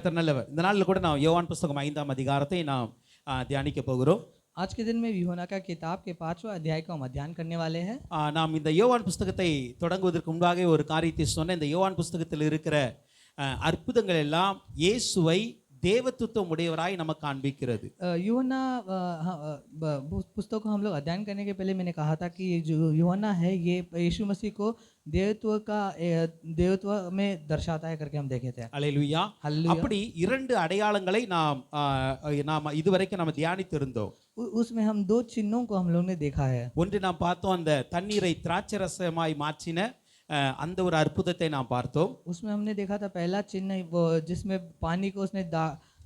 கர்த்தர் நல்லவர். இந்த நாளில் கூட நாம் யோவான் புஸ்தகம் 5ஆம் அதிகாரத்தை நாம் தியானிக்க போகிறோம். आज के दिन में यूहन्ना का किताब के 5वां अध्याय को हम अध्ययन करने वाले हैं। நாம் இந்த யோவான் புஸ்தகத்தை தொடங்குவதற்கு முன்பாக ஒரு காரியத்தை சொன்ன. இந்த யோவான் புஸ்தகத்தில் இருக்கிற அற்புதங்கள் எல்லாம் இயேசுவை தேவத்துவம் உடையவராய் நமக்கு காண்பிக்கிறது. यूहन्ना पुस्तक को हम लोग अध्ययन करने के पहले मैंने कहा था कि ये जो यूहन्ना है ये यीशु मसीह को देवत्व में दर्शाता है करके हम देखे थे। அல்லேலூயா. அப்படி இரண்டு அடையாளங்களை நாம் இதுவரைக்கும் நம்ம தியானித்திருந்தோம். उसमें हम दो चिन्हों को हम लोग ने देखा है। ஒன்று நாம் பார்த்தோம், அந்த தண்ணீரை திராட்சரசமாய் மாற்றின அந்த ஒரு அற்புதத்தை நாம் பார்த்தோம். उसमें हमने देखा था पहला चिन्ह वो जिसमें पानी को उसने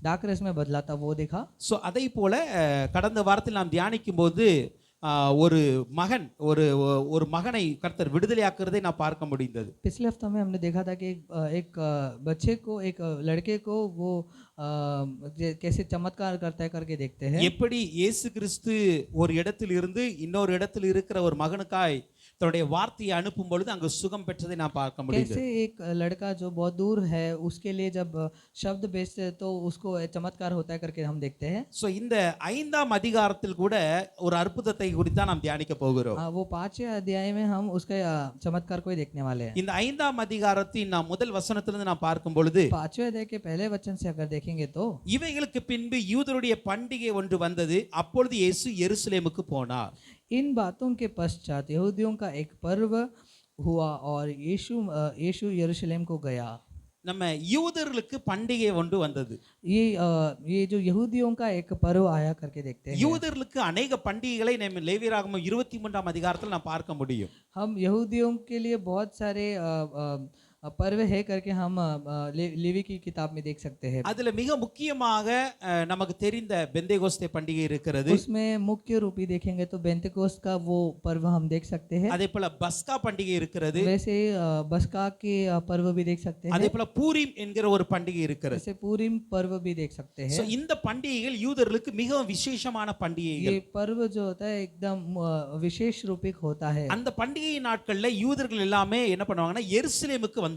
दाखरस में बदला था, वो देखा। ஸோ அதை போல கடந்த வாரத்தில் நாம் தியானிக்கும் போது ஒரு மகன் ஒரு மகனை கர்த்தர் விடுதலையாக்குறதை நான் பார்க்க முடிந்தது. पिछले हफ्ते में हमने देखा था कि एक बच्चे को, एक लड़के को वो कैसे चमत्कार करता है करके देखते हैं। எப்படி இயேசு கிறிஸ்து ஒரு இடத்தில் இருந்து இன்னொரு இடத்தில் இருக்கிற ஒரு மகனுக்காய் தன்னுடைய வார்த்தையை அனுப்பும் பொழுது அங்கு சுகம் பெற்றதை நான் பார்க்க முடியுது. कैसे एक लड़का जो बहुत दूर है उसके लिए जब शब्द भेजते तो उसको चमत्कार होता है करके हम देखते हैं। ஸோ இந்த 5ஆம் அதிகாரத்தில் கூட ஒரு அற்புதத்தை குறித்து தான் நாம் தியானிக்க போகிறோம். वो 5वें अध्याय में हम उसके चमत्कार को ही देखने वाले हैं। இந்த 5ஆம் அதிகாரத்தின் நாம் முதல் வசனத்திலிருந்து நாம் பார்க்கும் பொழுது 5वें अध्याय के पहले वचन से अगर देखेंगे तो இவைகளுக்கு பின்பு யூதருடைய பண்டிகை ஒன்று வந்தது, அப்பொழுது இயேசு எருசலேமுக்கு போனார். इन बातों के पश्चात यहूदियों का एक पर्व हुआ और यीशु यरूशलेम को गया। நம்ம யூதர்களுக்கு பண்டிகை ஒன்று வந்தது. ये जो यहूदियों का एक पर्व आया करके देखते हैं। யூதர்களுக்கு अनेक பண்டிகைகளை நம்ம லேவியராகமம் 23ஆம் அதிகாரத்தில் நாம் பார்க்க முடியும். हम यहूदियों के लिए बहुत सारे पर्व है करके हम लेवी की किताब में देख सकते हैं। அதுல மிக முக்கியமாக நமக்கு தெரிந்த பெந்தேகோஸ்தே பண்டிகை இருக்கிறது. उसमें मुख्य रूप ही देखेंगे तो बेंतेकोस्त का वो पर्व हम देख सकते हैं। அதே போல பஸ்கா பண்டிகை இருக்கிறது. वैसे बस्का के पर्व भी देख सकते हैं। அதே போல பூரீம் என்கிற ஒரு பண்டிகை இருக்கிறது. वैसे पूरीम पर्व भी देख सकते हैं। சோ இந்த பண்டிகைகள் யூதர்களுக்கு மிகவும் விசேஷமான பண்டிகைகள். ये पर्व जो होता है एकदम विशेष रूपिक होता है। அந்த பண்டிகை நாட்கள்ல யூதர்கள் எல்லாமே என்ன பண்ணுவாங்கன்னா எருசலேமுக்கு வந்துருவாங்க.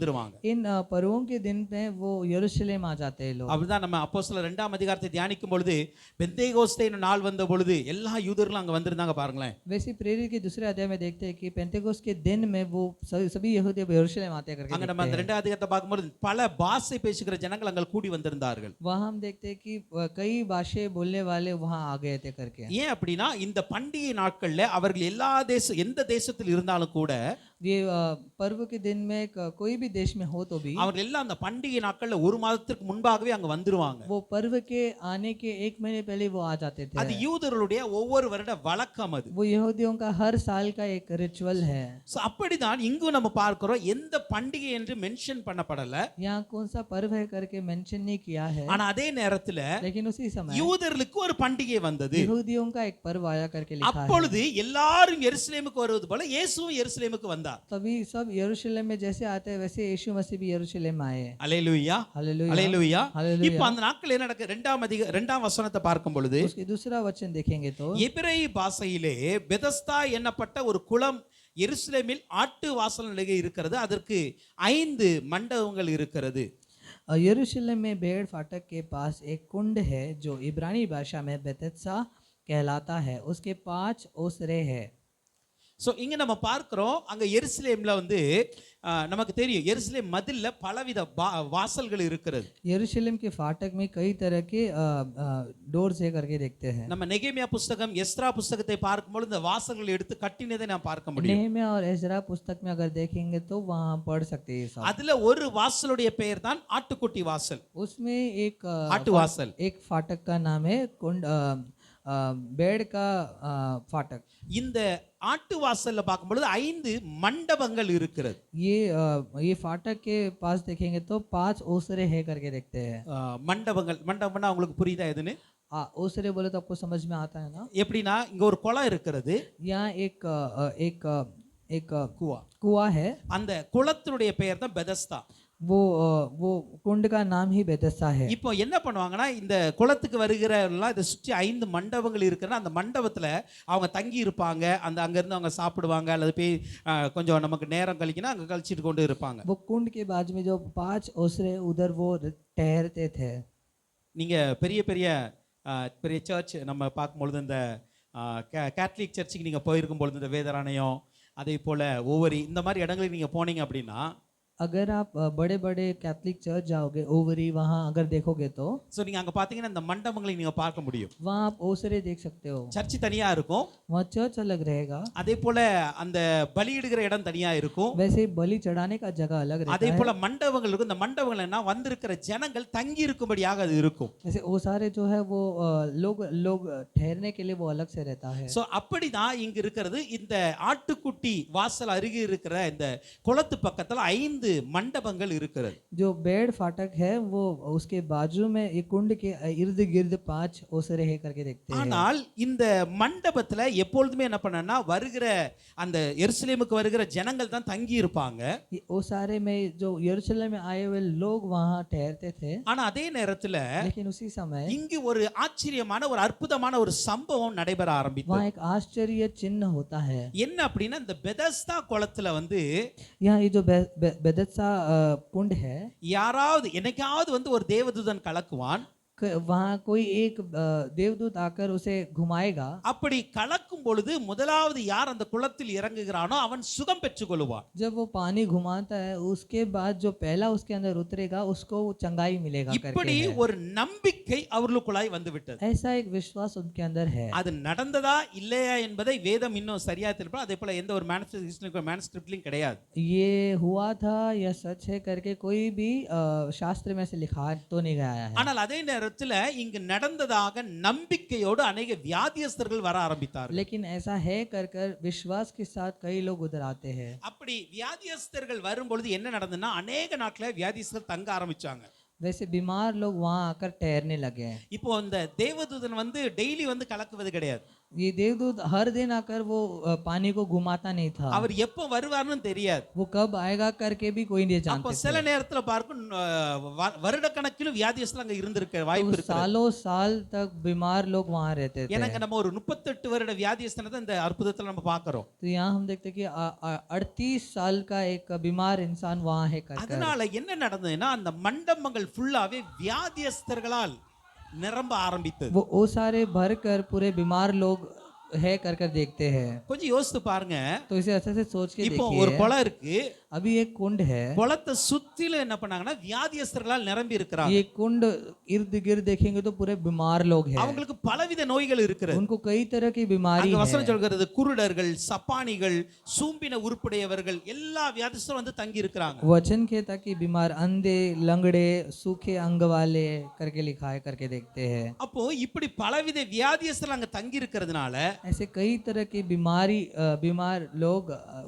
इन पर्वों के दिन में वो यरूशलेम आ जाते हैं लोग। அப்படிதான் நம்ம அப்போஸ்தலர் 2ஆம் அதிகாரத்தை தியானிக்கும் பொழுது பெந்தேகோஸ்தே நாள் வந்த பொழுது எல்லா யூதர்களும் அங்க வந்திருந்தாங்க பாருங்களேன். वैसे प्रेरित के दूसरे अध्याय में देखते हैं कि पेंटेकोस्त के दिन में वो सभी यहूदी यरूशलेम आते हैं करके அங்க நம்ம அந்த 2ஆம் அதிகாரத்தை பார்க்கும்போது பல பாஷை பேசுகிற ஜனங்கள் அங்க கூடி வந்திருந்தார்கள். वहाँ हम देखते हैं कि कई भाषाएं बोलने वाले वहाँ आ गए थे करके। ஏன் அப்படின்னா இந்த பண்டிகை நாட்கள்ல அவர்கள் எந்த தேசத்தில் இருந்தாலும் கூட ये पर्व के दिन में कोई भी देश में हो तो भी அவர்கள் எல்லாம் அந்த பண்டிகை நாட்கள்ல ஒரு மாதத்துக்கு முன்பாகவே அங்க வந்துருவாங்க. वो पर्व के आने के 1 महीने पहले वो आ जाते थे। அது யூதர்களுடைய ஒவ்வொரு வருட வழக்கம் அது. वो यहूदियों का हर साल का एक रिचुअल है। சோ அப்படிதான் இங்கு நம்ம பார்க்கிறோம், எந்த பண்டிகை என்று மென்ஷன் பண்ணப்படல. यहाँ कौन सा पर्व है करके मेंशन नहीं किया है। ஆனா அதே நேரத்துல लेकिन उसी समय யூதர்களுக்கு ஒரு பண்டிகை வந்தது. यहूदियों का एक पर्व आया करके लिखा है। அப்பொழுது எல்லாரும் எருசலேமுக்கு வருவது போல இயேசுவும் எருசலேமுக்கு வந்தார். तभी सब यरूशलेम में जैसे आते हैं वैसे यीशु मसीह भी यरूशलेम आए। அல்லேலூயா, हालेलुया, அல்லேலூயா. हालेलुया। இப்போ அந்த நாட்கள் என்ன நடக்குது? 2ஆம் வசனத்தை பார்க்கும் பொழுது उसके दूसरा वचन देखेंगे तो எபிரேய பாஷையிலே பெதஸ்தா என்னப்பட்ட ஒரு குளம் எருசலேமில் ஆட்டு வாசல் நிலையே இருக்கிறது. அதற்கு 5 மண்டபங்கள் இருக்கிறது. यरूशलेम में भेड़ फाटक के पास एक कुंड है जो इब्रानी भाषा में बेतस्दा कहलाता है, उसके 5 ओसरे हैं। ஸோ இங்கே நம்ம பார்க்குறோம், அங்கே எருசலேமில் வந்து நமக்கு தெரியும் எருசலேம் மதில்ல பலவித வாசல்கள் இருக்கிறது. यरूशलेम के फाटक में कई तरह के डोर्स है करके देखते हैं। நம்ம நெகேமியா புஸ்தகம், எஸ்ரா புஸ்தகத்தை பார்க்கும்போது இந்த வாசல்களை எடுத்து கட்டினதை நான் பார்க்க முடியும். नेहमिया और एजरा पुस्तक में अगर देखेंगे तो वहाँ पढ़ सकते हैं सब। அதுல ஒரு வாசலுடைய பெயர் தான் ஆட்டுக்குட்டி வாசல். उसमें एक ஆட்டு வாசல். एक फाटक का नाम है कुंड भेड़ का फाटक। இந்த ஆட்டு வாசல்ல பார்க்கும்பொழுது 5 மண்டபங்கள் இருக்கிறது. ये फाटक के पास देखेंगे तो 5 ओसरे है करके देखते हैं। மண்டபம்னா உங்களுக்கு புரியுதா எதுன்னு? ओसरे बोले तो आपको समझ में आता है ना? எப்படின்னா இங்க ஒரு குளம் இருக்கிறது, यहाँ एक குவா. कुआं है। அந்த குளத்தினுடைய பெயர் தான் பெதஸ்தா. वो कुंड का नाम ही बेतस्दा है। இப்போ என்ன பண்ணுவாங்கன்னா இந்த குளத்துக்கு வருகிறவங்கலாம் இதை சுற்றி 5 மண்டபங்கள் இருக்குன்னா அந்த மண்டபத்துல அவங்க தங்கி இருப்பாங்க. அங்க இருந்து அவங்க சாப்பிடுவாங்க அல்லது போய் கொஞ்சம் நமக்கு நேரம் கழிக்கணும் அங்க கழிச்சிட்டு கொண்டு இருப்பாங்க. वो कुंड के बाजू में जो 5 ओसरे उधर वो ठहरते थे। நீங்க பெரிய பெரிய பெரிய சர்ச் நம்ம பார்க்கும்பொழுது இந்த கேத்தலிக் சர்ச்சுக்கு நீங்க போயிருக்கும் பொழுது இந்த வேதாரண்யம் அதே போல ஓவரி இந்த மாதிரி இடங்களுக்கு நீங்க போனீங்க அப்படின்னா अगर आप बड़े बड़े कैथलिक चर्च जाओगे ओवरी वहाँ अगर देखोगे तो ஸோ நீங்க அங்க பாத்தீங்கன்னா இந்த மண்டபங்களை நீங்க பார்க்க முடியும். वहाँ आप ओसरे देख सकते हो। சர்ச் தனியா இருக்கும், वहाँ चर्च अलग रहेगा, அதே போல அந்த பலியிடுகிற இடம் தனியா இருக்கும், वैसे ही बलि चढ़ाने का जगह अलग रहता அதே है। போல மண்டபங்கள் இருக்கும். இந்த மண்டபங்கள் என்ன வந்திருக்கிற ஜனங்கள் தங்கி இருக்கும்படியாக அது இருக்கும். जैसे ओसारे जो है वो लोग ठहरने के लिए वो अलग से रहता है। ஸோ அப்படிதான் இங்க இருக்கிறது. இந்த ஆட்டுக்குட்டி வாசல் அருகே இருக்கிற இந்த குளத்து பக்கத்துல 5 மண்டபங்கள் இருக்கிறது. जो बेड़ फाटक है वो उसके बाजू में एक कुंड के इर्द गिर्द 5 ओसरे है करके देखते हैं। ஆனால் இந்த மண்டபத்துல எப்பொழுதுமே என்ன பண்ணனா வருகிற அந்த எருசலேமுக்கு வருகிற ஜனங்கள் தான் தங்கி இருப்பாங்க. ये ओसारे में जो यरूशलेम में आए हुए लोग वहाँ ठहरते थे। ஆனா அதே நேரத்துல लेकिन उसी समय இங்கு ஒரு ஆச்சரியமான ஒரு அற்புதமான ஒரு சம்பவம் நடைபெற ஆரம்பித்தது. वहाँ एक आश्चर्य चिन्ह होता है। என்ன அப்படின்னா இந்த பெதஸ்தா குளத்துல வந்து यहाँ ये जो बेदस्दा कुंड है, யாராவது என்னைக்காவது வந்து ஒரு தேவதூதன் கலக்குவான். वहाँ कोई एक देवदूत आकर उसे घुमाएगा। அப்படி கலக்கும் பொழுது முதலாவது யார் அந்த குளத்தில் இறங்குகிறானோ அவன் சுகம் பெற்றுக்கொள்வான். जब वो पानी घुमाता है उसके बाद जो पहला उसके अंदर उतरेगा उसको चंगाई मिलेगा करके இப்படி है। ஒரு நம்பிக்கை அவர்களுக்குள்ளாய் வந்து விட்டது. ऐसा एक विश्वास उनके अंदर है। அது நடந்ததா இல்லையா என்பதை வேதம் இன்னும் சரியா தெரியல. அதே போல எந்த ஒரு மேனுஸ்கிரிப்ட்லயும் கிடையாது. ये हुआ था या सच है करके कोई भी शास्त्र में से लिखा तो नहीं गया है। ஆனால் அதே நேரத்துல இங்கு நடந்ததாக நம்பிக்கையோடு अनेक வியாதியஸ்தர்கள் வர ஆரம்பித்தார்கள். लेकिन ऐसा है कर कर विश्वास के साथ कई लोग उधर आते हैं। அப்படி வியாதியஸ்தர்கள் வரும்பொழுது என்ன நடந்ததுன்னா अनेक நாட்கள வியாதியஸ்தர் தங்க ஆரம்பிச்சாங்க. वैसे बीमार लोग वहाँ आकर ठहरने लगे। இப்போ இந்த தேவதூதன் வந்து டெய்லி வந்து கலக்குவது கிடையாது. ये देवदूत हर दिन आकर वो पानी को घुमाता नहीं था। அவர் எப்போ வருவார்னு தெரியாது. वो कब आएगा करके भी कोई नहीं அப்போ जानते சில थे। நேரத்துல பார்க்கும் வருடக்கணக்கிலும் வியாதியஸ்தர் அங்க இருந்திருக்க வாய்ப்பு तो இருக்கு. सालों साल तक बीमार लोग वहाँ रहते थे। எனக்கு நம்ம ஒரு 38 வருட வியாதியஸ்தனை தான் இந்த அற்புதத்துல நம்ம பார்க்கிறோம். तो यहाँ हम देखते हैं कि 38 साल का एक बीमार इंसान वहाँ है कर कर। அதனால என்ன நடந்ததுன்னா அந்த மண்டபங்கள் ஃபுல்லாவே வியாதியஸ்தர்களால் நிரம்ப ஆரம்பித்தது. वो ओसारे भर कर पूरे बीमार लोग है कर कर देखते हैं। கொஞ்சம் யோசித்து பாருங்க. तो इसे अच्छे से सोच के இப்போ ஒரு देखिए। குளம் இருக்கு. अभी एक कुंड है। குளத்தை சுத்தில என்ன பண்ணாங்கன்னா வியாதியஸ்தர்களால் நிரம்பி இருக்கிறாங்க. ये कुंड इर्द गिर्द देखेंगे तो पूरे बीमार लोग हैं। அவங்களுக்கு பலவித நோய்கள் இருக்கிறது. उनको कई तरह की बीमारी அங்க है। வசனம் சொல்கிறது குருடர்கள், சப்பானிகள், சூம்பின உருப்புடையவர்கள் எல்லா வியாதிஸ்தரும் வந்து தங்கி இருக்கிறாங்க. वचन कहता कि बीमार अंधे लंगड़े सूखे अंग वाले करके लिखा है करके देखते हैं। அப்போ இப்படி பலவித வியாதியஸ்தர்கள் அங்க தங்கி இருக்கிறதுனால ऐसे कई तरह की बीमार लोग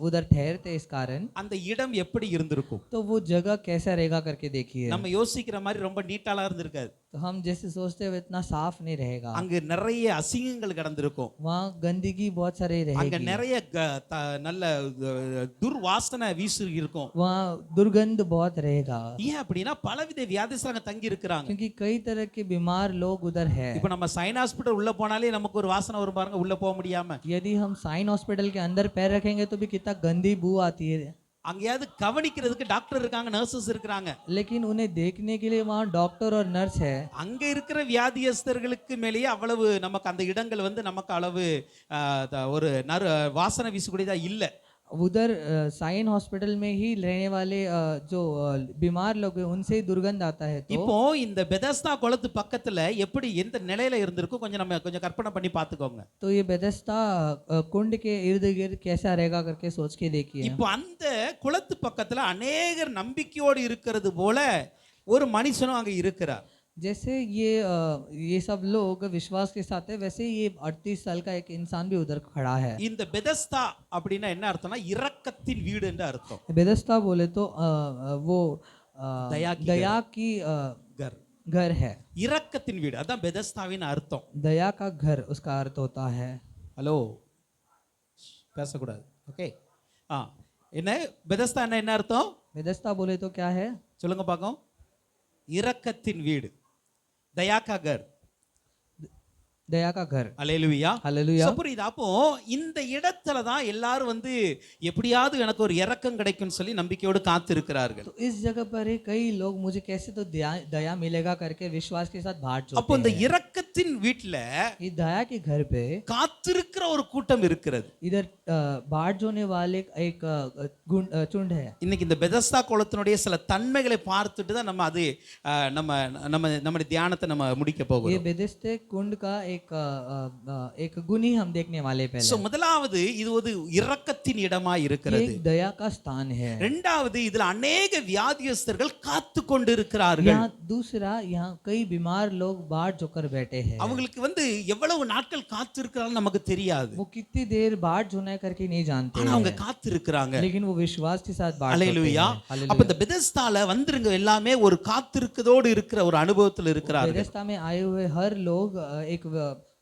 उधर ठहरते इस कारण। அந்த இடம் எப்படி இருந்திருக்கும்? तो वो जगह कैसा रहेगा करके देखिए। நம்ம யோசிக்கிற மாதிரி ரொம்ப நீட்டாலாம் இருந்திருக்காது. तो हम जैसे सोचते हैं इतना साफ नहीं रहेगा। அங்க நிறைய அசிங்கங்கள் கடந்திருக்கும். वहाँ गंदगी बहुत सारी அங்க रहेगी। நிறைய நல்ல துர்வாசனை வீசி இருக்கும். वहाँ दुर्गंध बहुत रहेगा ஏன் அப்படின்னா பலவித வியாதிஸ்தர்கள் அங்க தங்கி இருக்கிறாங்க. क्योंकि कई तरह के बीमार लोग उधर है। இப்போ நம்ம சைன் ஹாஸ்பிடல் உள்ள போனாலே நமக்கு ஒரு வாசனை வரும் பாருங்க உள்ள போக முடியாம. यदि हम साइन हॉस्पिटल के अंदर पैर रखेंगे तो भी कितना गंदी बू आती है। அங்கேயாவது கவனிக்கிறதுக்கு டாக்டர் இருக்காங்க, நர்சஸ் இருக்காங்க. लेकिन उन्हें देखने के लिए वहाँ डॉक्टर और नर्स है। அங்க இருக்கிற வியாதியஸ்தர்களுக்கு மேலேயே அவ்வளவு நமக்கு அந்த இடங்கள் வந்து நமக்கு அளவு ஒரு வாசனை வீசக்கூடியதா இல்ல. उधर साइन हॉस्पिटल में ही रहने वाले जो बीमार लोग हैं उनसे ही दुर्गंध आता है। तो இப்போ இந்த பெதஸ்தா குளத்து பக்கத்துல எப்படி எந்த நிலையில இருந்திருக்கும் கொஞ்சம் கற்பனை பண்ணி பாத்துக்கோங்க. तो ये बेदस्ता कुंड के इर्द गिर्द कैसा रहेगा करके सोच के देखिए। இப்போ அந்த குளத்து பக்கத்துல अनेகர் நம்பிக்கையோடு இருக்கிறது போல ஒரு மனுஷனும் அங்க இருக்கிறார். जैसे ये सब लोग विश्वास के साथ है वैसे ये 38 साल का एक इंसान भी उधर खड़ा है। இந்த பெதஸ்தா அப்படின்னா என்ன அர்த்தம்னா இரக்கத்தின் வீடு என்று அர்த்தம். बेदस्ता बोले तो वो दया की घर घर है। இரக்கத்தின் வீடு அதான் பெதஸ்தாவின் அர்த்தம். दया का घर उसका अर्थ होता है। ஹலோ பேசக்கூடாது. ஓகே என்ன பெதஸ்தா என்ன அர்த்தம்? बेदस्ता बोले तो क्या है? சொல்லுங்க பார்க்கும். இரக்கத்தின் வீடு, தயா கா கர். दया का घर। அல்லேலூயா. हालेलुया। So, புரியுது. அப்போ இந்த இடத்துல தான் எல்லாரும் வந்து எப்படியாவது எனக்கு ஒரு இரக்கம் கிடைக்கும்னு சொல்லி நம்பிக்கையோடு காத்திருக்கிறார்கள். तो इस जगह पर ही कई लोग मुझे कैसे तो दया मिलेगा करके विश्वास के साथ बाट அப்போ जोड़ते இந்த हैं। இரக்கத்தின் வீட்ல इस दया के घर पे காத்திருக்கிற ஒரு கூட்டம் இருக்கிறது. इधर बाट जोड़ने वाले एक चुंड है। இன்னைக்கு இந்த பெதஸ்தா குளத்தினுடைய சில தன்மைகளை பார்த்துட்டு தான் நம்ம அது நம்ம நம்ம நம்முடைய தியானத்தை நம்ம முடிக்க ये போகிறோம். बेदिस्ते कुंड का एक गुण ही हम देखने वाले சோ पहले। முதலாவது இது ஒரு இரக்கத்தின் இடமா ये இருக்கிறது. एक दया का स्थान है। இரண்டாவது இதுல अनेक வியாதியஸ்தர்கள் காத்து கொண்டிருக்கிறார்கள். यहाँ दूसरा, यहाँ कई बीमार लोग बाट जोकर बैठे हैं। அவங்களுக்கு வந்து எவ்வளவு நாட்கள் காத்திருக்கிறாங்க நமக்கு தெரியாது. वो कितनी देर बाट जोना करके नहीं जानते ஆனா அவங்க हैं, காத்திருக்கிறாங்க. लेकिन वो विश्वास के साथ बाट जोड़ते அல்லேலூயா. हैं। அப்ப हालेलुया। இந்த பெதஸ்தால வந்துருங்க எல்லாமே ஒரு காத்திருக்கதோடு இருக்கிற ஒரு அனுபவத்தில் இருக்கிறார்கள். बेथेस्दा में आए हुए हर लोग एक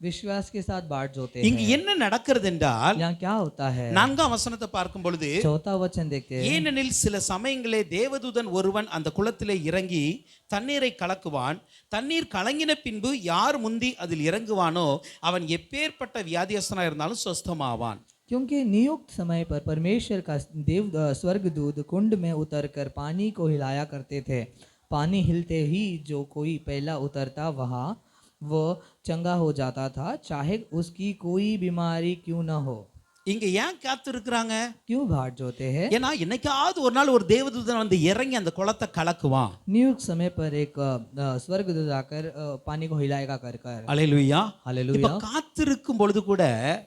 विश्वास के साथ बाट जोते இங்க हैं। என்ன நடக்கிறது என்றால், यहाँ क्या होता है? 4ஆம் வசனத்தை பார்க்கும் பொழுது, चौथा वचन देखते हैं। ஏனெனில் சில சமயங்களே தேவதூதன் ஒருவன் அந்த குளத்திலே இறங்கி தண்ணீரை கலக்குவான். தண்ணீர் கலங்கின பின்பு யார் முந்தி அதில் இறங்குவானோ அவன் எப்பேற்பட்ட வியாதியஸ்தனா இருந்தாலும் சொஸ்தமாவான். क्योंकि नियुक्त समय पर परमेश्वर का स्वर्गदूत कुंड में उतरकर पानी को हिलाया करते थे। पानी हिलते ही जो कोई पहला उतरता वहाँ वो चंगा हो जाता था, चाहे उसकी कोई बीमारी क्यों न हो। இங்க ஏன் காத்திருக்கிறாங்க? क्यों बाट जोते हैं? ஏன்னா என்னைக்காவது ஒரு நாள் ஒரு தேவதூதன் வந்து இறங்கி அந்த குளத்தை கலக்குவான். नियुक्त समय पर एक स्वर्गदूत आकर पानी को हिलाएगा कर कर। அல்லேலூயா. இப்ப हालेलुया। காத்திருக்கும் பொழுது கூட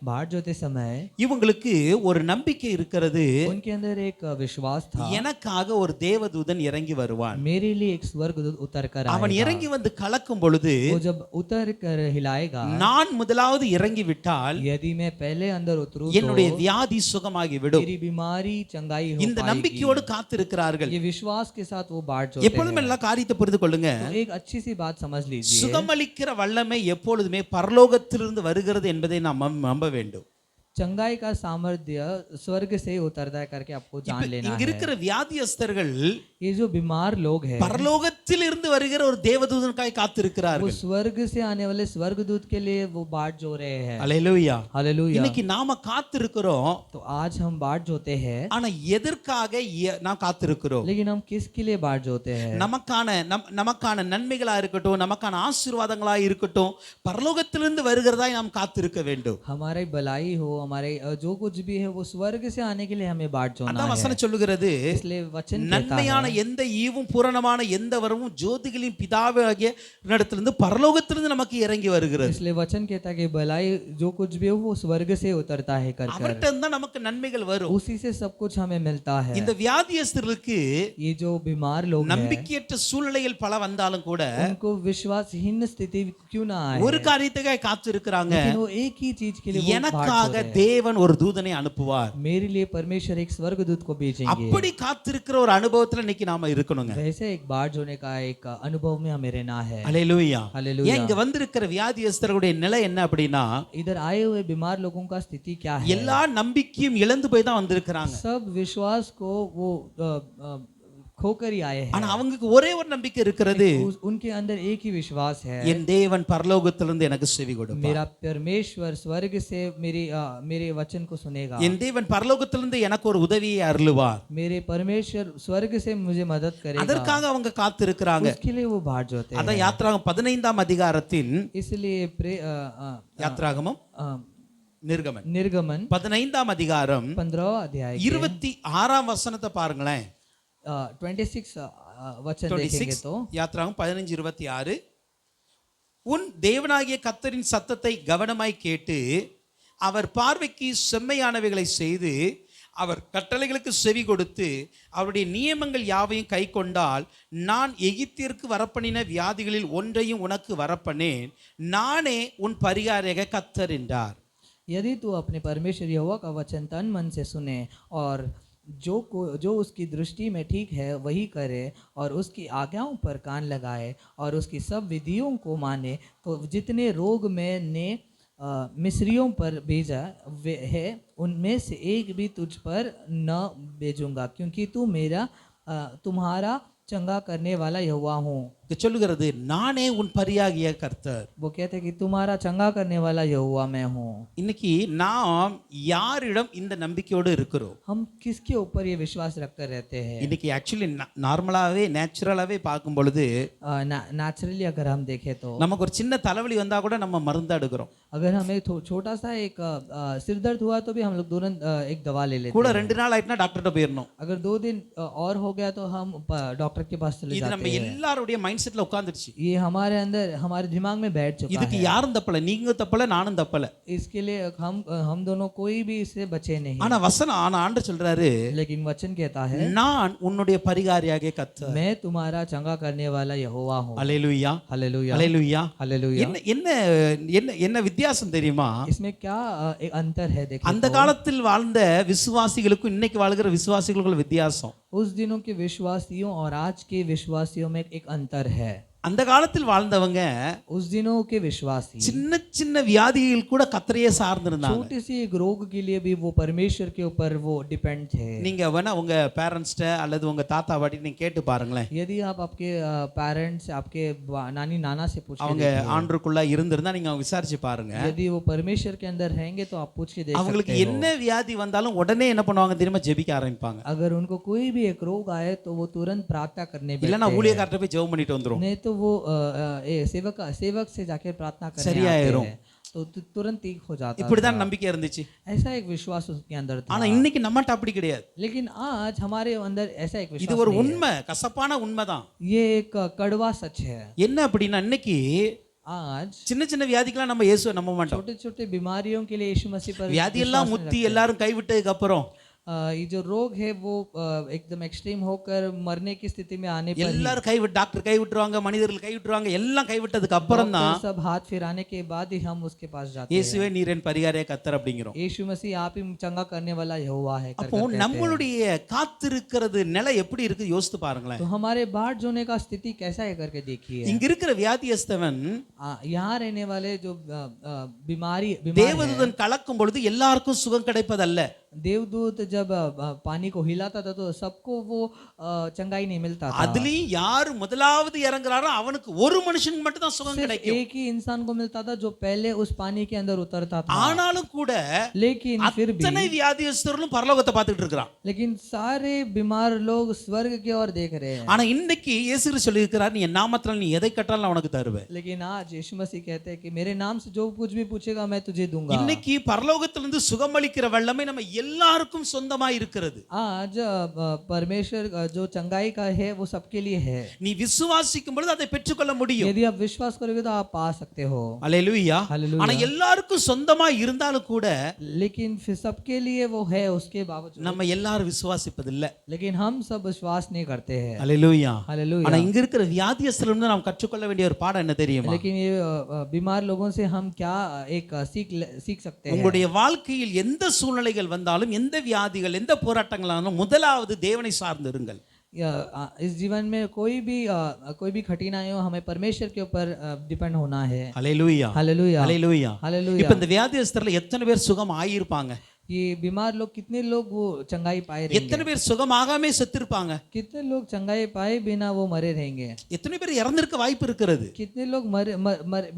बाट जोते समय இவங்களுக்கு ஒரு நம்பிக்கை இருக்கிறது. उनके अंदर एक विश्वास था, எனக்காக ஒரு தேவதூதன் இறங்கி வருவான். मेरे लिए एक स्वर्गदूत उतर कर அவன் आएगा। இறங்கி வந்து கலக்கும் பொழுது वो जब उतर कर हिलाएगा, நான் முதலாவது இறங்கி விட்டால் यदि मैं पहले अंदर उतरूं तो என்னுடைய வியாதி சுகமாகி விடும். मेरी बीमारी चंगाई हो இந்த पाएगी। நம்பிக்கையோடு காத்திருக்கிறார்கள். ये विश्वास के साथ वो बाट जोते எப்பொழுதும் हैं। எல்லா காரியத்தை புரிந்து கொள்ளுங்க. तो एक अच्छी सी बात समझ लीजिए, சுகமளிக்கிற வல்லமை எப்பொழுதுமே பரலோகத்திலிருந்து வருகிறது என்பதை நாம் நம்ப வேண்டும். चंगाई का सामर्थ्य स्वर्ग से उतरता है करके आपको जान लेना இங்க है। இருக்கிற வியாதியஸ்தர்கள் ये जो बीमार लोग हैं பரலோகத்தில் இருந்து வருகிற ஒரு தேவதூதனுக்காய் वो காத்திருக்கிறார்கள். स्वर्ग से आने वाले स्वर्गदूत के लिए वो बाट जो रहे हैं। அல்லேலூயா. हालेलुया। இன்னைக்கு நாம காத்திருக்கிறோம். तो आज हम बाट जोते हैं, ஆனா எதற்காக நாம் காத்திருக்கிறோம்? लेकिन हम किसके लिए बाट जोते हैं? நமக்கான நன்மைகளா இருக்கட்டும், நமக்கான ஆசீர்வாதங்களா இருக்கட்டும், பரலோகத்திலிருந்து வருகிறதாய் நாம் காத்திருக்க வேண்டும். हमारी भलाई हो, हमारे जो कुछ भी है वो स्वर्ग से आने के लिए हमें बाट जोना அதான் है। வசனம் சொல்லுகிறது, इसलिए वचन कहता நன்மையான है, எந்த ஈவும் பூரணமான எந்த வரமும் ஜோதிகளின் பிதாவாகிய இடத்திலிருந்து பரலோகத்திலிருந்து நமக்கு இறங்கி வருகிறது. इसलिए वचन कहता है कि भलाई जो कुछ भी हो वो स्वर्ग से उतरता है कर कर। அவர்கிட்ட இருந்தா நமக்கு நன்மைகள் வரும். उसी से सब कुछ हमें मिलता है। இந்த வியாதியஸ்தர்களுக்கு ये जो बीमार लोग हैं, நம்பிக்கையற்ற சூழ்நிலைகள் பல வந்தாலும் கூட उनको विश्वासहीन स्थिति क्यों ना आए, ஒரு காரியத்துக்காக காத்திருக்கிறாங்க. लेकिन वो एक ही चीज के लिए वो बाट எனக்காக जोते हैं। தேவன் ஒரு தூதனை அனுப்புவார். मेरे लिए परमेश्वर एक स्वर्गदूत को भेजेंगे। அப்படி காத்திருக்கிற ஒரு அனுபவத்துல இன்னைக்கு நாம இருக்கணுங்க. वैसे एक बाट जोने का एक अनुभव में हमें रहना है। அல்லேலூயா. हालेलुया। ஏன் இங்க வந்திருக்கிற வியாதியஸ்தர்களுடைய நிலை என்ன அப்படின்னா, इधर आए हुए बीमार लोगों का स्थिति क्या है? எல்லா நம்பிக்கையும் இழந்து போய் தான் வந்திருக்கிறாங்க. सब विश्वास को वो खोकर ही आए हैं। ஆனா அவங்களுக்கு ஒரே ஒரு நம்பிக்கை இருக்கிறது, उनके अंदर एक ही विश्वास है, என் தேவன் பரலோகத்திலிருந்து எனக்கு செவி கொடுப்பார். मेरा परमेश्वर स्वर्ग से मेरे वचन को सुनेगा। என் தேவன் பரலோகத்திலிருந்து எனக்கு ஒரு உதவியை அருளுவார். मेरे परमेश्वर स्वर्ग से मुझे मदद करेगा। அதற்காக அவங்க காத்திருக்கிறாங்க. उसके लिए वो बाट जोते हैं। அதான் யாத்ராகமம் 15ஆம் அதிகாரத்தின் इसलिए யாத்ராகமம் நிர்கமன் निर्गमन 15ஆம் அதிகாரம் 15 अध्याय 26ஆம் வசனத்தை பாருங்களேன். 26 वचन देखेंगे तो யாத்ராகமம் 15:26, உன் தேவனாகிய கர்த்தரின் சத்தத்தை கவனமாய் கேட்டு அவர் பார்வைக்கு செம்மையானவைகளை செய்து அவர் கட்டளைகளுக்கு செவி கொடுத்து அவருடைய நியமங்கள் யாவையும் கை கொண்டால் நான் எகிப்திற்கு வரப்பண்ணின வியாதிகளில் ஒன்றையும் உனக்கு வரப்பண்ணேன், நானே உன் பரிகாரக கர்த்தர் என்றார். यदि तू अपने परमेश्वर यहोवा का वचन तन मन से सुने और जो उसकी दृष्टि में ठीक है वही करे और उसकी आज्ञाओं पर कान लगाए और उसकी सब विधियों को माने, तो जितने रोग मैंने मिस्रियों पर भेजा है उनमें से एक भी तुझ पर न भेजूंगा, क्योंकि तू मेरा तुम्हारा चंगा करने वाला यहोवा हूँ। இது சொல்லுகிறது நானே உன் பரியாகிய கர்த்தர். वो कहते हैं कि तुम्हारा चंगा करने वाला यहोवा मैं हूँ। இன்னைக்கு நாம் யாரிடம் இந்த நம்பிக்கையோடு இருக்கிறோம்? हम किसके ऊपर ये विश्वास रखकर रहते हैं? இன்னைக்கு ஆக்சுவலி நார்மலாவே நேச்சுரலாவே பார்க்கும் பொழுது नेचुरली अगर हम देखें तो நமக்கு ஒரு சின்ன தலைவலி வந்தா கூட நம்ம மருந்து எடுக்கிறோம். अगर हमें छोटा सा एक सिर दर्द हुआ तो भी हम लोग तुरंत एक दवा ले लेते கூட हैं। 2 நாள் ஆயிட்டுனா டாக்டர்கிட்ட போயிடணும். अगर 2 दिन और हो गया तो हम डॉक्टर के पास चले இது जाते நம்ம हैं। எல்லாருடைய மைண்ட் செட்ல உட்கார்ந்துருச்சு. ये हमारे अंदर हमारे दिमाग में बैठ चुका இதுக்கு है। யாரும் தப்பல, நீங்க தப்பல, நானும் தப்பல. इसके लिए हम दोनों कोई भी इससे बचे नहीं। ஆனா ஆண்டவர் சொல்றாரு, लेकिन वचन कहता है நான் உன்னுடைய பரிகாரியாகிய கர்த்தர். मैं तुम्हारा चंगा करने वाला यहोवा हूँ। அல்லேலூயா, हालेलुया அல்லேலூயா. हालेलुया। என்ன என்ன என்ன என்ன வித்தியாசம் தெரியுமா? इसमें क्या एक अंतर है देखिए அந்த तो। காலத்தில் வாழ்ந்த விசுவாசிகளுக்கும் இன்னைக்கு வாழ்கிற விசுவாசிகளுக்கும் வித்தியாசம். उस दिनों के विश्वासियों और आज के विश्वासियों में एक अंतर है। அந்த காலத்தில் வாழ்ந்தவங்க उस दिनों के विश्वासी சின்ன சின்ன வியாதிகள் கூட கர்த்தரையே சார்ந்திருந்தாங்க. छोटी सी एक रोग के लिए भी वो परमेश्वर के ऊपर वो डिपेंड थे। நீங்க வேணா உங்க பேரண்ட்ஸ்ட்ட அல்லது உங்க தாத்தா பாட்டி நீங்க கேட்டு பாருங்களேன். यदि आप आपके पेरेंट्स आपके नानी नाना से पूछ के அவங்க देखिए, ஆண்டருக்குள்ள இருந்திருந்தா நீங்க அவங்க விசாரிச்சு பாருங்க. यदि वो परमेश्वर के अंदर रहेंगे तो आप पूछ के देख அவங்களுக்கு सकते हो। என்ன வியாதி வந்தாலும் உடனே என்ன பண்ணுவாங்க தெரியுமா? ஜெபிக்க ஆரம்பிப்பாங்க. अगर उनको कोई भी एक रोग आए तो वो तुरंत प्रार्थना करने இல்லனா बैठते हैं। ஊழியக்காரர்ட்ட போய் ஜெபம் பண்ணிட்டு வந்துரும். नहीं तो वो सेवक से जाके प्रार्थना करने சரியாயிரும். आते हैं तो तुरंत ठीक हो जाता இப்படிதான் நம்பிக்கை இருந்துச்சு. है। ऐसा एक विश्वास उसके अंदर था। ஆனா இன்னைக்கு நம்மட்ட அப்படி கிடையாது. लेकिन आज हमारे अंदर ऐसा एक இது विश्वास ஒரு नहीं है। உண்மை, கசப்பான உண்மைதான். ये एक कड़वा सच है। என்ன அப்படின்னா இன்னைக்கு आज சின்ன சின்ன வியாதிக்கெல்லாம் நம்ம இயேசுவை நம்ப மாட்டோம். छोटे छोटे बीमारियों के लिए यीशु मसीह पर வியாதி எல்லாம் विश्वास नहीं முத்தி எல்லாரும் கைவிட்டதுக்கு अப்புறம் ये जो रोग है वो एकदम एक्सट्रीम होकर मरने की स्थिति में आने पर ही எல்லாரும் கைவிட்டு டாக்டர் கைவிட்டுருவாங்க, மனிதர்கள் கைவிட்டுருவாங்க, எல்லாம் கைவிட்டதுக்கு அப்புறம் தான் डॉक्टर सब हाथ फिराने के बाद ही हम उसके पास जाते हैं। இயேசுவே நீர் என் பரிகாரிய கர்த்தர் அப்படிங்கிறோம். यीशु मसीह आप ही चंगा करने वाला यहोवा है कर அப்போ நம்மளுடைய காத்திருக்கிறது நிலை எப்படி இருக்கு யோசித்து பாருங்களேன். तो हमारे बाट जोने का स्थिति कैसा है करके देखिए। இங்க இருக்கிற வியாதியஸ்தவன் यहाँ रहने वाले जो बीमार தேவதூதன் கலக்கும் பொழுது எல்லாருக்கும் சுகம் கிடைப்பதல்ல. देवदूत जब पानी को हिलाता था तो सबको वो चंगाई नहीं मिलता था। அதுலயும் யார் முதலாவது இறங்குறாரோ அவனுக்கு ஒரு மனுஷனுக்கு மட்டும் தான் சுகம் सिर्फ கிடைக்கும். एक ही इंसान को मिलता था जो पहले उस पानी के अंदर उतरता था। ஆனாலும் கூட लेकिन फिर भी அத்தனை வியாதியஸ்தர்களும் பரலோகத்தை பார்த்துட்டு இருக்கிறான். लेकिन सारे बीमार लोग स्वर्ग की ओर देख रहे हैं। ஆனா இன்னைக்கு இயேசு கிறிஸ்து சொல்லியிருக்கிறார், நீ என் நாமத்தில் நீ எதை கேட்டாலும் நான் உனக்கு தருவேன். लेकिन आज यीशु मसीह कहते हैं कि मेरे नाम से जो कुछ भी पूछेगा मैं तुझे दूंगा। இன்னைக்கு பரலோகத்திலிருந்து சுகமளிக்கிற வல்லமை நம்ம எல்லாருக்கும் சொந்தமாய் இருக்கிறது. आज परमेश्वर जो चंगाई का है वो सबके लिए है। நீ விசுவாசிக்கும் பொழுது அதை பெற்றுக்கொள்ள முடியும். यदि आप विश्वास करोगे तो आप पा सकते हो। அல்லேலூயா. हालेलुया। ஆனா எல்லாருக்கும் சொந்தமாய் இருந்தாலும் கூட लेकिन फिर सबके लिए वो है उसके बावजूद நம்ம எல்லாரும் விசுவாசிப்பதில்லை. लेकिन हम सब विश्वास नहीं करते हैं। அல்லேலூயா. हालेलुया। ஆனா இங்க இருக்கிற வியாதியஸ்தரிலிருந்து நாம் கற்றுக்கொள்ள வேண்டிய ஒரு பாடம் என்ன தெரியுமா? लेकिन ये बीमार लोगों से हम क्या एक सीख सकते हैं। உங்களுடைய வாழ்க்கையில் எந்த சூழ்நிலைகள் வந்தாலும், எந்த வியாதிகள், எந்த போராட்டங்களாலும் முதலாவது தேவனை சார்ந்திருங்கள். इस जीवन में कोई भी कठिनाई हो हमें परमेश्वर के ऊपर डिपेंड होना है। அல்லேலூயா. हालेलुया அல்லேலூயா. हालेलुया। இப்ப இந்த வியாதியஸ்தர்ல எத்தனை பேர் சுகம் ஆகியிருப்பாங்க? ये बीमार लोग कितने लोग वो चंगाई पाए रहेंगे? எத்தனை பேர் சுகமாகாமே செத்திருப்பாங்க? कितने लोग चंगाई पाए बिना वो मरे रहेंगे? எத்தனை பேர் இறந்திருக்க வாய்ப்பு இருக்கிறது? कितने लोग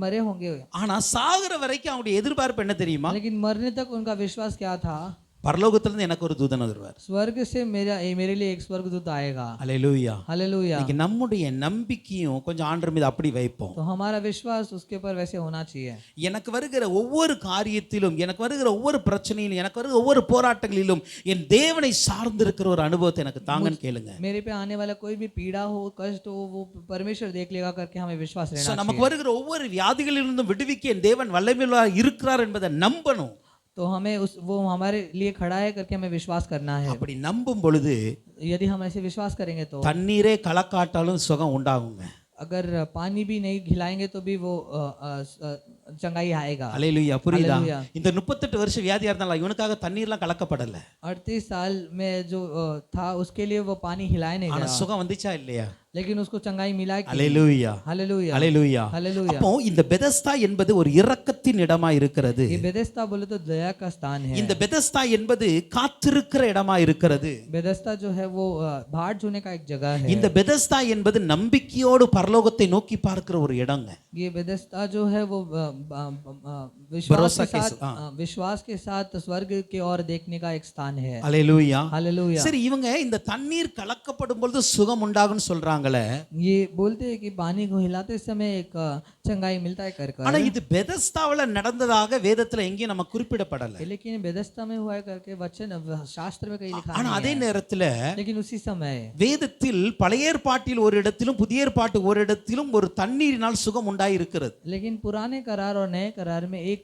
मरे होंगे? ஆனா சாகுற வரைக்கும் அவங்களுடைய எதிர்பார்ப்பு என்ன தெரியுமா? लेकिन मरने तक उनका विश्वास क्या था? பரலோகத்திலிருந்து எனக்கு ஒரு தூதன் வருவார். स्वर्ग से मेरे लिए एक स्वर्गदूत आएगा। அல்லேலூயா. हालेलुया। இன்னைக்கு நம்முடைய நம்பிக்கையும் கொஞ்சம் ஆண்டவர் மீது அப்படி வைப்போம். तो हमारा विश्वास उसके ऊपर वैसे होना चाहिए। எனக்கு வருகிற ஒவ்வொரு காரியத்திலும், எனக்கு வருகிற ஒவ்வொரு பிரச்சனையிலும், எனக்கு வருகிற ஒவ்வொரு போராட்டங்களிலும் என் தேவனை சார்ந்திருக்கிற ஒரு அனுபவத்தை எனக்கு தாங்கன்னு கேளுங்க. मेरे पे आने वाला कोई भी पीड़ा हो कष्ट हो वो परमेश्वर देख लेगा करके हमें विश्वास रहना चाहिए। நமக்கு வருகிற ஒவ்வொரு வியாதிகளிலிருந்தும் விடுவிக்க என் தேவன் வல்லமையுள்ளவராய் இருக்கிறார் என்பதை நம்பணும். तो हमें वो हमारे लिए खड़ा है करके हमें विश्वास करना है। அப்படி நம்பும் பொழுது यदि हम ऐसे विश्वास करेंगे तो தண்ணீரே கலக்காட்டாலும் சுகம் உண்டாகுங்க. अगर पानी भी नहीं खिलाएंगे तो भी वो चंगाई आएगा। அல்லேலூயா. புரியுதா? அல்லேலூயா। இந்த 38 வருஷம் வியாதியா இருந்தாலும் இவனுக்காக தண்ணீர்லாம் கலக்கப்படல. 38 साल में जो था उसके लिए वो पानी हिलाए नहीं ஆனா गया। சுகம் வந்துச்சா இல்லையா? लेकिन उसको चंगाई मिला कि அல்லேலூயா हालेलुया அல்லேலூயா हालेलुया அப்போ இந்த பெதஸ்தா என்பது ஒரு இரக்கத்தின் இடமா இருக்கிறது. ये बेदेस्ता बोले तो दया का स्थान है இந்த பெதஸ்தா என்பது காத்திருக்கிற இடமா இருக்கிறது. बेदेस्ता जो है वो भाट जोने का एक जगह है இந்த பெதஸ்தா என்பது நம்பிக்கையோடு பரலோகத்தை நோக்கி பார்க்கிற ஒரு இடங்க. ये बेदेस्ता जो है वो भरोसा विश्वास के साथ स्वर्ग की ओर देखने का एक स्थान है அல்லேலூயா. हालेलुया சரி, இவங்க இந்த தண்ணீர் கலக்கப்படும் பொழுது சுகம் உண்டாகும்னு சொல்றாங்களே, ये बोलते हैं कि पानी को हिलाते समय एक चंगाई मिलता है कर ஆனா இது பெதஸ்தாவுல நடந்ததாக வேதத்துல எங்கேயும் நம்ம குறிப்பிடப்படல. लेकिन बेदेस्ता में हुआ है करके वचन शास्त्र में कहीं लिखा ஆனா नहीं அதே है நேரத்துல लेकिन उसी समय வேதத்தில் பழைய ஏற்பாட்டில் ஒரு இடத்திலும் புதிய ஏற்பாட்டு ஒரு இடத்திலும் ஒரு தண்ணீரினால் சுகம் உண்டாயிருக்கிறது. लेकिन पुराने करार और नए करार में एक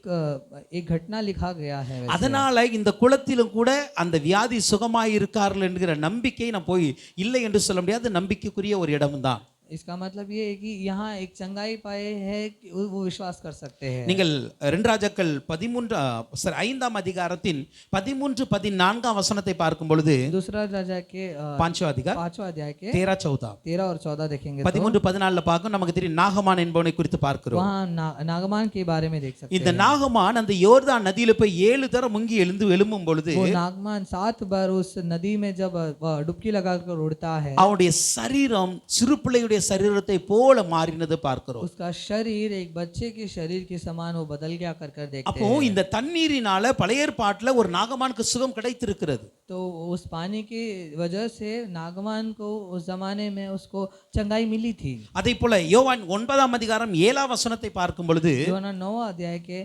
घटना लिखा गया है वैसे। அதனால இந்த குளத்திலும் கூட அந்த வியாதி சுகமாயிருக்கார்கள் என்கிற நம்பிக்கை நான் போய் இல்லை என்று சொல்ல முடியாது, நம்பிக்கைக்குரிய ஒரு இடம்தான். इसका मतलब ये है कि यहाँ एक चंगाई पाए है कि वो विश्वास कर सकते हैं நீங்கள் 2 ராஜாக்கள் 5ஆம் அதிகாரத்தின் 13-14 வசனத்தை பார்க்கும் பொழுது, दूसरा राजा के 5वां அதிகாரம் 5वां अध्याय के 13-14 13 और 14 देखेंगे तो 13-14 பார்க்கும் நமக்கு தெரியும் நாகமான் என்பவனை குறித்து பார்க்கிறோம். वहाँ नागमान के बारे में देख सकते இந்த हैं நாகமான் அந்த யோர்தான் நதியில போய் 7 தரம் முங்கி எழும்பும் பொழுது वो नागमान 7 बार उस नदी में जब डुबकी लगाकर उड़ता है அவனுடைய சரீரம் சிறு பிள்ளையுடைய சரீரத்தை போல மாறினது பார்க்கிறோம். उसका शरीर एक बच्चे के शरीर के समान वो बदल गया कर देखते அப்போ இந்த தண்ணீரினால பழைய ஏற்பாட்டுல ஒரு நாகமானுக்கு சுகம் கிடைத்திருக்கிறது. तो उस पानी की वजह से नागमान को उस जमाने में उसको चंगाई मिली थी। அதே போல யோவான் 9ஆம் அதிகாரம் 7ஆம் வசனத்தை பார்க்கும் பொழுது, யோவாन 9 अध्याय के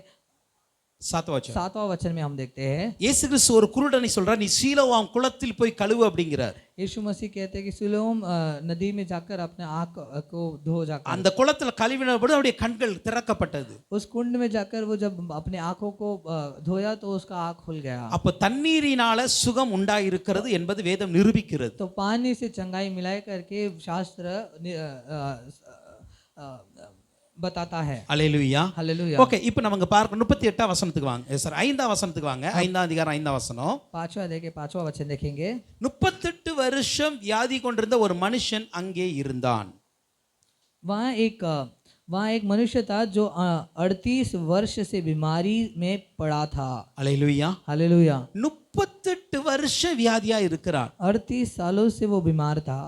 7वां वचन में हम देखते हैं இயேசு கிறிஸ்து ஒரு குருடனை சொல்றார், நீ சீலோவாம் குளத்தில் போய் கழுவு அப்படிங்கிறார். यीशु मसीह कहते हैं कि सिलोम नदी में जाकर अपने आँख को धो जाकर அந்த குளத்துல கழுவின பொழுது அவருடைய கண்கள் திறக்கப்பட்டது. उस कुंड में जाकर वो जब अपने आँखों को धोया तो उसका आँख खुल गया। அப்ப தண்ணீரினால சுகம் உண்டாயிருக்கிறது என்பது வேதம் நிரூபிக்கிறது. तो पानी से चंगाई मिलाए करके शास्त्र बताता है। அல்லேலூயா. हालेलुया। ஓகே, இப்போ நமக்கு பார்க்க 38ஆம் வசனத்துக்கு வாங்க. சார் 5ஆம் வசனத்துக்கு வாங்க. 5ஆம் அதிகாரம் 5ஆம் வசனம். 5वां अध्याय के 5वां वचन देखेंगे। 38 வருஷம் வியாதி கொண்டிருந்த ஒரு மனுஷன் அங்கே இருந்தான். वहाँ एक मनुष्य था जो 38 वर्ष से बीमारी में पड़ा था। அல்லேலூயா. हालेलुया। 38 வருஷம் வியாதியா இருக்கிறான். 38 सालों से वो बीमार था।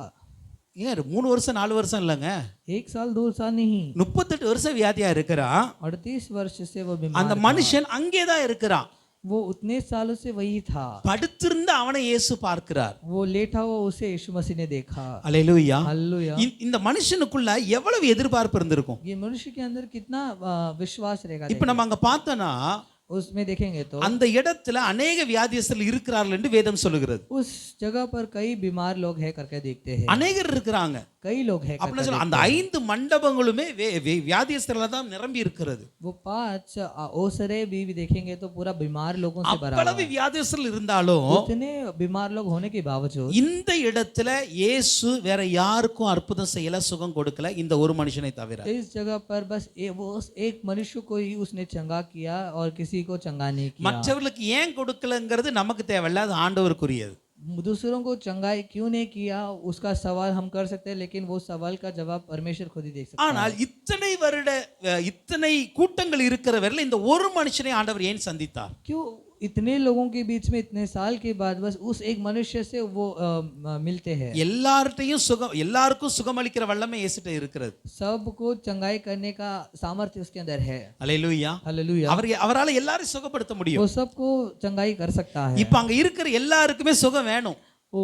ஏன் 3 வருஷம் 4 வருஷம் இல்லைங்க, 1 साल 2 साल नहीं, 38 வருஷம் வியாதியா இருக்கிறான். 38 वर्ष से वो बीमार அந்த மனுஷன் அங்கேதான் இருக்கிறான். वो उतने सालों से वही था। படுத்திருந்த அவனை இயேசு பார்க்கிறார். वो लेटा हुआ उसे यीशु मसीह ने देखा। அல்லேலூயா. हालेलुया। இந்த மனுஷனுக்குள்ள எவ்வளவு எதிர்பார்ப்பு இருந்திருக்கும். ये मनुष्य के अंदर कितना विश्वास रहेगा। இப்போ நம்ம அங்க பார்த்தோன்னா उसमें देखेंगे तो அந்த இடத்துல अनेक வியாதியஸ்தர்கள் இருக்கிறார்கள் என்று வேதம் சொல்லுகிறது. उस जगह पर कई बीमार लोग है करके देखते हैं। अनेகர் இருக்கிறாங்க. कई लोग है அப்படி சொல்ல அந்த 5 மண்டபங்களுமே வியாதியஸ்தர்களால தான் நிரம்பி இருக்கிறது. वो 5 ओसरे भी देखेंगे तो पूरा बीमार लोगों से भरा हुआ அவ்வளவு வியாதியஸ்தர்கள் இருந்தாலும் उतने बीमार लोग होने के बावजूद இந்த இடத்துல இயேசு வேற யாருக்கும் அற்புதம் செய்யல, சுகம் கொடுக்கல, இந்த ஒரு மனுஷனை தவிர. इस जगह पर बस वो एक मनुष्य को ही उसने चंगा किया और किसी को चंगा नहीं किया। மற்றவர்களுக்கு ஏன் கொடுக்கலங்கிறது நமக்கு தேவையில்ல, அது ஆண்டவருக்குரியது. दूसरों को चंगाई क्यों नहीं किया उसका सवाल हम कर सकते हैं, लेकिन वो सवाल का जवाब परमेश्वर खुद ही देख सकता है। ஆனால் இத்தனை கூட்டங்கள் இருக்கிற வரையில இந்த ஒரு மனுஷனை ஆண்டவர் ஏன் சந்தித்தார்? क्यों इतने लोगों के बीच में इतने साल के बाद बस उस एक मनुष्य से वो मिलते हैं? எல்லாருக்கும் சுகமளிக்கிற வல்லமை இயேசுட்ட இருக்கிறது. सबको चंगाई करने का सामर्थ्य उसके अंदर है। அல்லேலூயா. हालेलुया। அவரால எல்லாரையும் சுகப்படுத்த वो முடியும். सबको चंगाई कर सकता है। இப்ப அங்க இருக்கிற எல்லாருக்குமே சுகம் வேணும். वो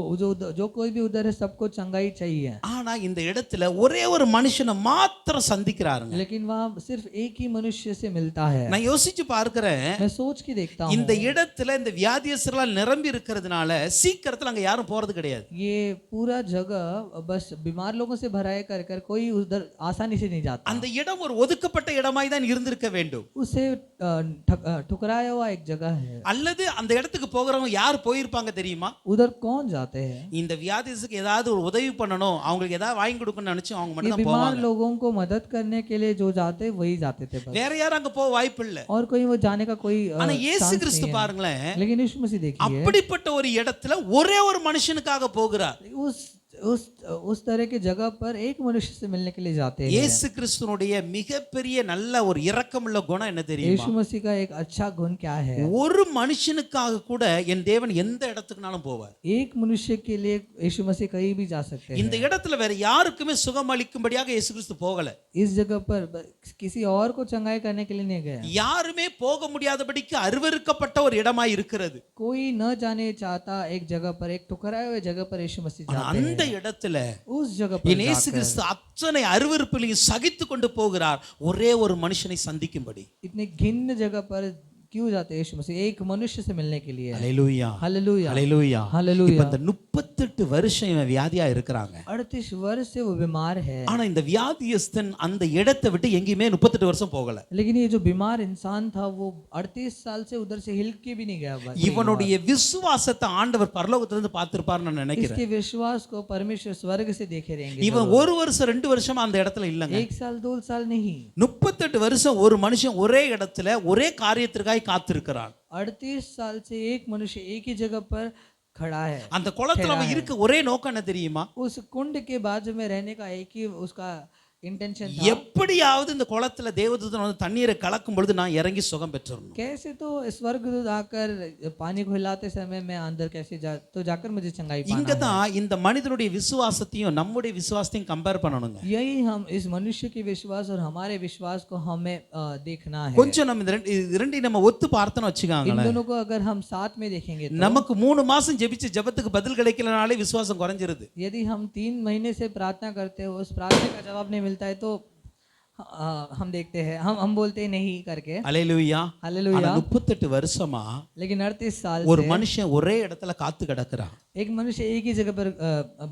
जो कोई भी उधर है सबको चंगाई चाहिए। ஆனா இந்த இடத்துல ஒரே ஒரு மனுஷனை மாத்திரம் சந்திக்கிறாருங்க. लेकिन वहाँ सिर्फ एक ही मनुष्य से मिलता है। நான் யோசிச்சு பார்க்கிறேன், मैं सोच के देखता हूँ இந்த இடத்துல இந்த வியாதியஸ்தர்களால் நிரம்பி இருக்கிறதுனால சீக்கிரத்துல அங்க யாரும் போறது கிடையாது. ये पूरा जगह बस बीमार लोगों से भरा है कर कोई उधर आसानी से नहीं जाता। அந்த இடம் ஒரு ஒதுக்கப்பட்ட இடமாய் தான் இருந்திருக்க வேண்டும். उसे ठुकराया हुआ एक जगह है। அல்லது அந்த இடத்துக்கு போகிறவங்க யார் போயிருப்பாங்க தெரியுமா? उधर कौन जाते हैं? இந்த வியாதியஸ்தருக்கு ஏதாவது ஒரு உதவி பண்ணணும், அவங்களுக்கு ஏதாவது வாங்கி கொடுக்கணும்னு நினைச்சு அவங்க மட்டும் தான் बीमार போவாங்க. लोगों को मदद करने के लिए जो जाते वही जाते थे बस, வேற யாரும் அங்க போக வாய்ப்பு இல்ல. और कोई वो जाने का कोई ஆனா இயேசு चांस கிறிஸ்து नहीं है। பாருங்களேன், लेकिन यीशु मसीह देखिए அப்படிப்பட்ட ஒரு இடத்துல ஒரே ஒரு மனுஷனுக்காக போகிறார். उस उस तरह की जगह पर एक मनुष्य से मिलने के लिए जाते हैं। இயேசு கிறிஸ்துனுடைய மிகப்பெரிய நல்ல ஒரு இரக்கமுள்ள குணம் என்ன தெரியுமா? यीशु मसीह का एक अच्छा गुण क्या है? ஒரு மனுஷனுக்காக கூட என் தேவன் எந்த இடத்துக்குனாலும் போவார். एक मनुष्य के लिए यीशु मसीह कहीं भी जा सकते हैं। இந்த இடத்துல வேற யாருக்குமே சுகம் அளிக்கும்படியாக இயேசு கிறிஸ்து போகல. इस जगह पर किसी और को चंगाई करने के लिए नहीं गए। யாருமே போக முடியாதபடிக்கு அருவருக்கப்பட்ட ஒரு இடமாய் இருக்கிறது. कोई न जाने चाहता एक जगह पर, एक ठुकराए हुए जगह पर यीशु मसीह जाते அந்த हैं। இடத்துல उस जगह पर என் இயேசு கிறிஸ்து அத்தனை அருவருப்பிலையும் சகித்து கொண்டு போகிறார் ஒரே ஒரு மனுஷனை சந்திக்கும்படி. इतने घिन्न जगह पर क्यों जाते हैं यीशु मसीह? एक मनुष्य से मिलने के लिए। ஹல்லேலூயா हालेलुया ஹல்லேலூயா. हालेलुया। இப்ப இந்த 38 வருஷம் இவன் வியாதியா இருக்கிறாங்க. 38 वर्ष से वो बीमार है, ஆனா இந்த வியாதியஸ்தன் அந்த இடத்தை விட்டு எங்கேயுமே 38 வருஷம் போகல. लेकिन ये जो बीमार इंसान था वो 38 साल से उधर से हिल के भी नहीं गया। இவனுடைய விசுவாசத்தை ஆண்டவர் பரலோகத்துல இருந்து பார்த்திருப்பார் நான் நினைக்கிறேன். इसके विश्वास को परमेश्वर स्वर्ग से देखे रहेंगे। இவன் ஒரு வருஷம் 2 வருஷமா அந்த இடத்துல இல்லங்க. 1 साल 2 साल नहीं, 38 வருஷம் ஒரு மனுஷன் ஒரே இடத்துல ஒரே காரியத்திற்காக காத்திருக்கிறான். 38 साल से एक मनुष्य एक ही जगह पर खड़ा है। அந்த குளத்துல அவன் இருக்க ஒரே நோக்கம் என்ன தெரியுமா? उस कुंड के बाजू में रहने का एक ही उसका इंटेंशन था, எப்படியாவது இந்த குளத்துல தேவதூதன் வந்து தண்ணீரை கலக்கும் பொழுது நான் இறங்கி சுகம் பெற்றறணும். कैसे तो स्वर्गदूत आकर पानी को हिलाते समय मैं अंदर कैसे तो जाकर मुझे चंगाई पाना இங்க தான் இந்த மனிதனுடைய விசுவாசத்தையும் நம்முடைய விசுவாசத்தையும் கம்பேர் பண்ணணுங்க. है। यही हम इस मनुष्य के विश्वास और हमारे विश्वास को हमें देखना है। கொஞ்சம் நம்ம இந்த ரெண்டையும் நம்ம ஒத்து பார்த்தோம்னு इन வச்சுக்காங்களேன். दोनों को अगर हम साथ में देखेंगे तो நமக்கு 3 மாசம் ஜெபிச்ச ஜெபத்துக்கு பதில் கிடைக்கலனாலே விசுவாசம் குறைஞ்சிருது. यदि हम 3 महीने से प्रार्थना करते हैं, उस प्रार्थना का जवाब नहीं मिलता है, तो हम देखते हैं, हम बोलते हैं नहीं करके। அல்லேலூயா. हालेलुया। ஆனா 38 வருஷமா लेकिन 38 साल ஒரு से மனுஷன் ஒரே இடத்துல காத்து கிடக்குறான். एक मनुष्य एक ही जगह पर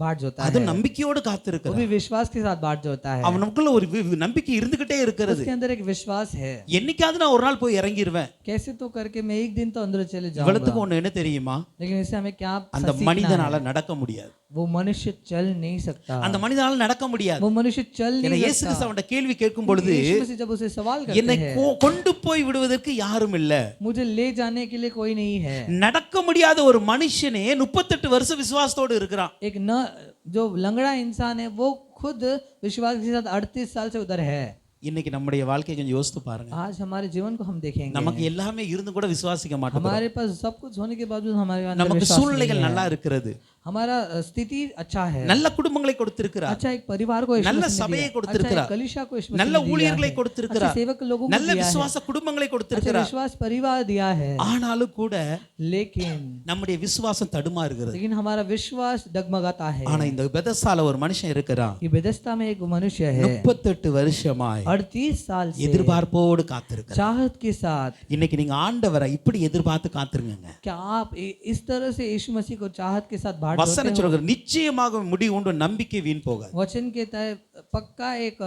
बाट जोता அது है, நம்பிக்கையோடு वो காத்திருக்கிறான். भी विश्वास के साथ बाट जोता है। அவனுக்குள்ள ஒரு நம்பிக்கை இருந்துகிட்டே இருக்கிறது. उसके अंदर एक विश्वास है, என்னைக்காவது நான் ஒரு நாள் போய் இறங்கிடுவேன். कैसे तो करके मैं एक दिन तो अंदर चले जाऊंगा। இவ்வளத்துக்கு ஒண்ணு என்ன தெரியுமா? लेकिन इससे हमें क्या அந்த सीखना மனிதனால है? நடக்க முடியாது. वो मनुष्य चल नहीं सकता, அந்த மனிதனால நடக்க முடியாது. वो मनुष्य चल ஏன்னா नहीं இயேசு கிறிஸ்து அவன்கிட்ட கேள்வி கேட்கும் பொழுது यीशु मसीह जब उसे सवाल करते என்னை हैं, கொண்டு போய் விடுவதற்கு யாரும் இல்ல. मुझे ले जाने के लिए कोई नहीं है। நடக்க முடியாத ஒரு மனுஷனே 38 வருஷம் விசுவாசத்தோடு இருக்கிறான். एक न जो लंगड़ा इंसान है वो खुद विश्वास के साथ 38 साल से उधर है। இன்னைக்கு நம்முடைய வாழ்க்கையை கொஞ்சம் யோசித்து பாருங்க. आज हमारे जीवन को हम देखेंगे, நமக்கு எல்லாமே இருந்து கூட விசுவாசிக்க மாட்டோம். हमारे पास सब कुछ होने के बावजूद हमारे अंदर நமக்கு विश्वास नहीं சூழ்நிலைகள் है। நல்லா இருக்கிறது. हमारा स्थिति अच्छा है, நல்ல குடும்பங்களை கொடுத்திருக்கிறார். अच्छा एक परिवार को यीशु நல்ல मसीह ने சபையை दिया, अच्छा கொடுத்திருக்கிறார். एक कलीसिया को यीशु मसीह நல்ல ने दिया ஊழியர்களை है, கொடுத்திருக்கிறார். अच्छे सेवक लोगों को நல்ல दिया है, விசுவாச குடும்பங்களை अच्छा கொடுத்திருக்கிறார். विश्वास परिवार दिया है। ஆனாலும் கூட लेकिन நம்முடைய விசுவாசம் தடுமாறுகிறது. लेकिन हमारा विश्वास डगमगाता है। ஆனா இந்த பெதஸ்தால ஒரு மனுஷன் இருக்கிறான். ये बेदस्ता में एक मनुष्य है, 38 வருஷமாய் 38 साल से எதிர்பார்ப்போடு காத்திருக்கிறார். चाहत के साथ। இன்னைக்கு நீங்க ஆண்டவரை இப்படி எதிர்பார்த்து காத்திருங்க. क्या आप इस तरह से यीशु मसीह को चाहत के साथ बाट जोते வசனம் हो? சொல்கிறது நிச்சயமாக முடிவு உண்டு, நம்பிக்கை வீண் போகாது. वचन के तहत पक्का एक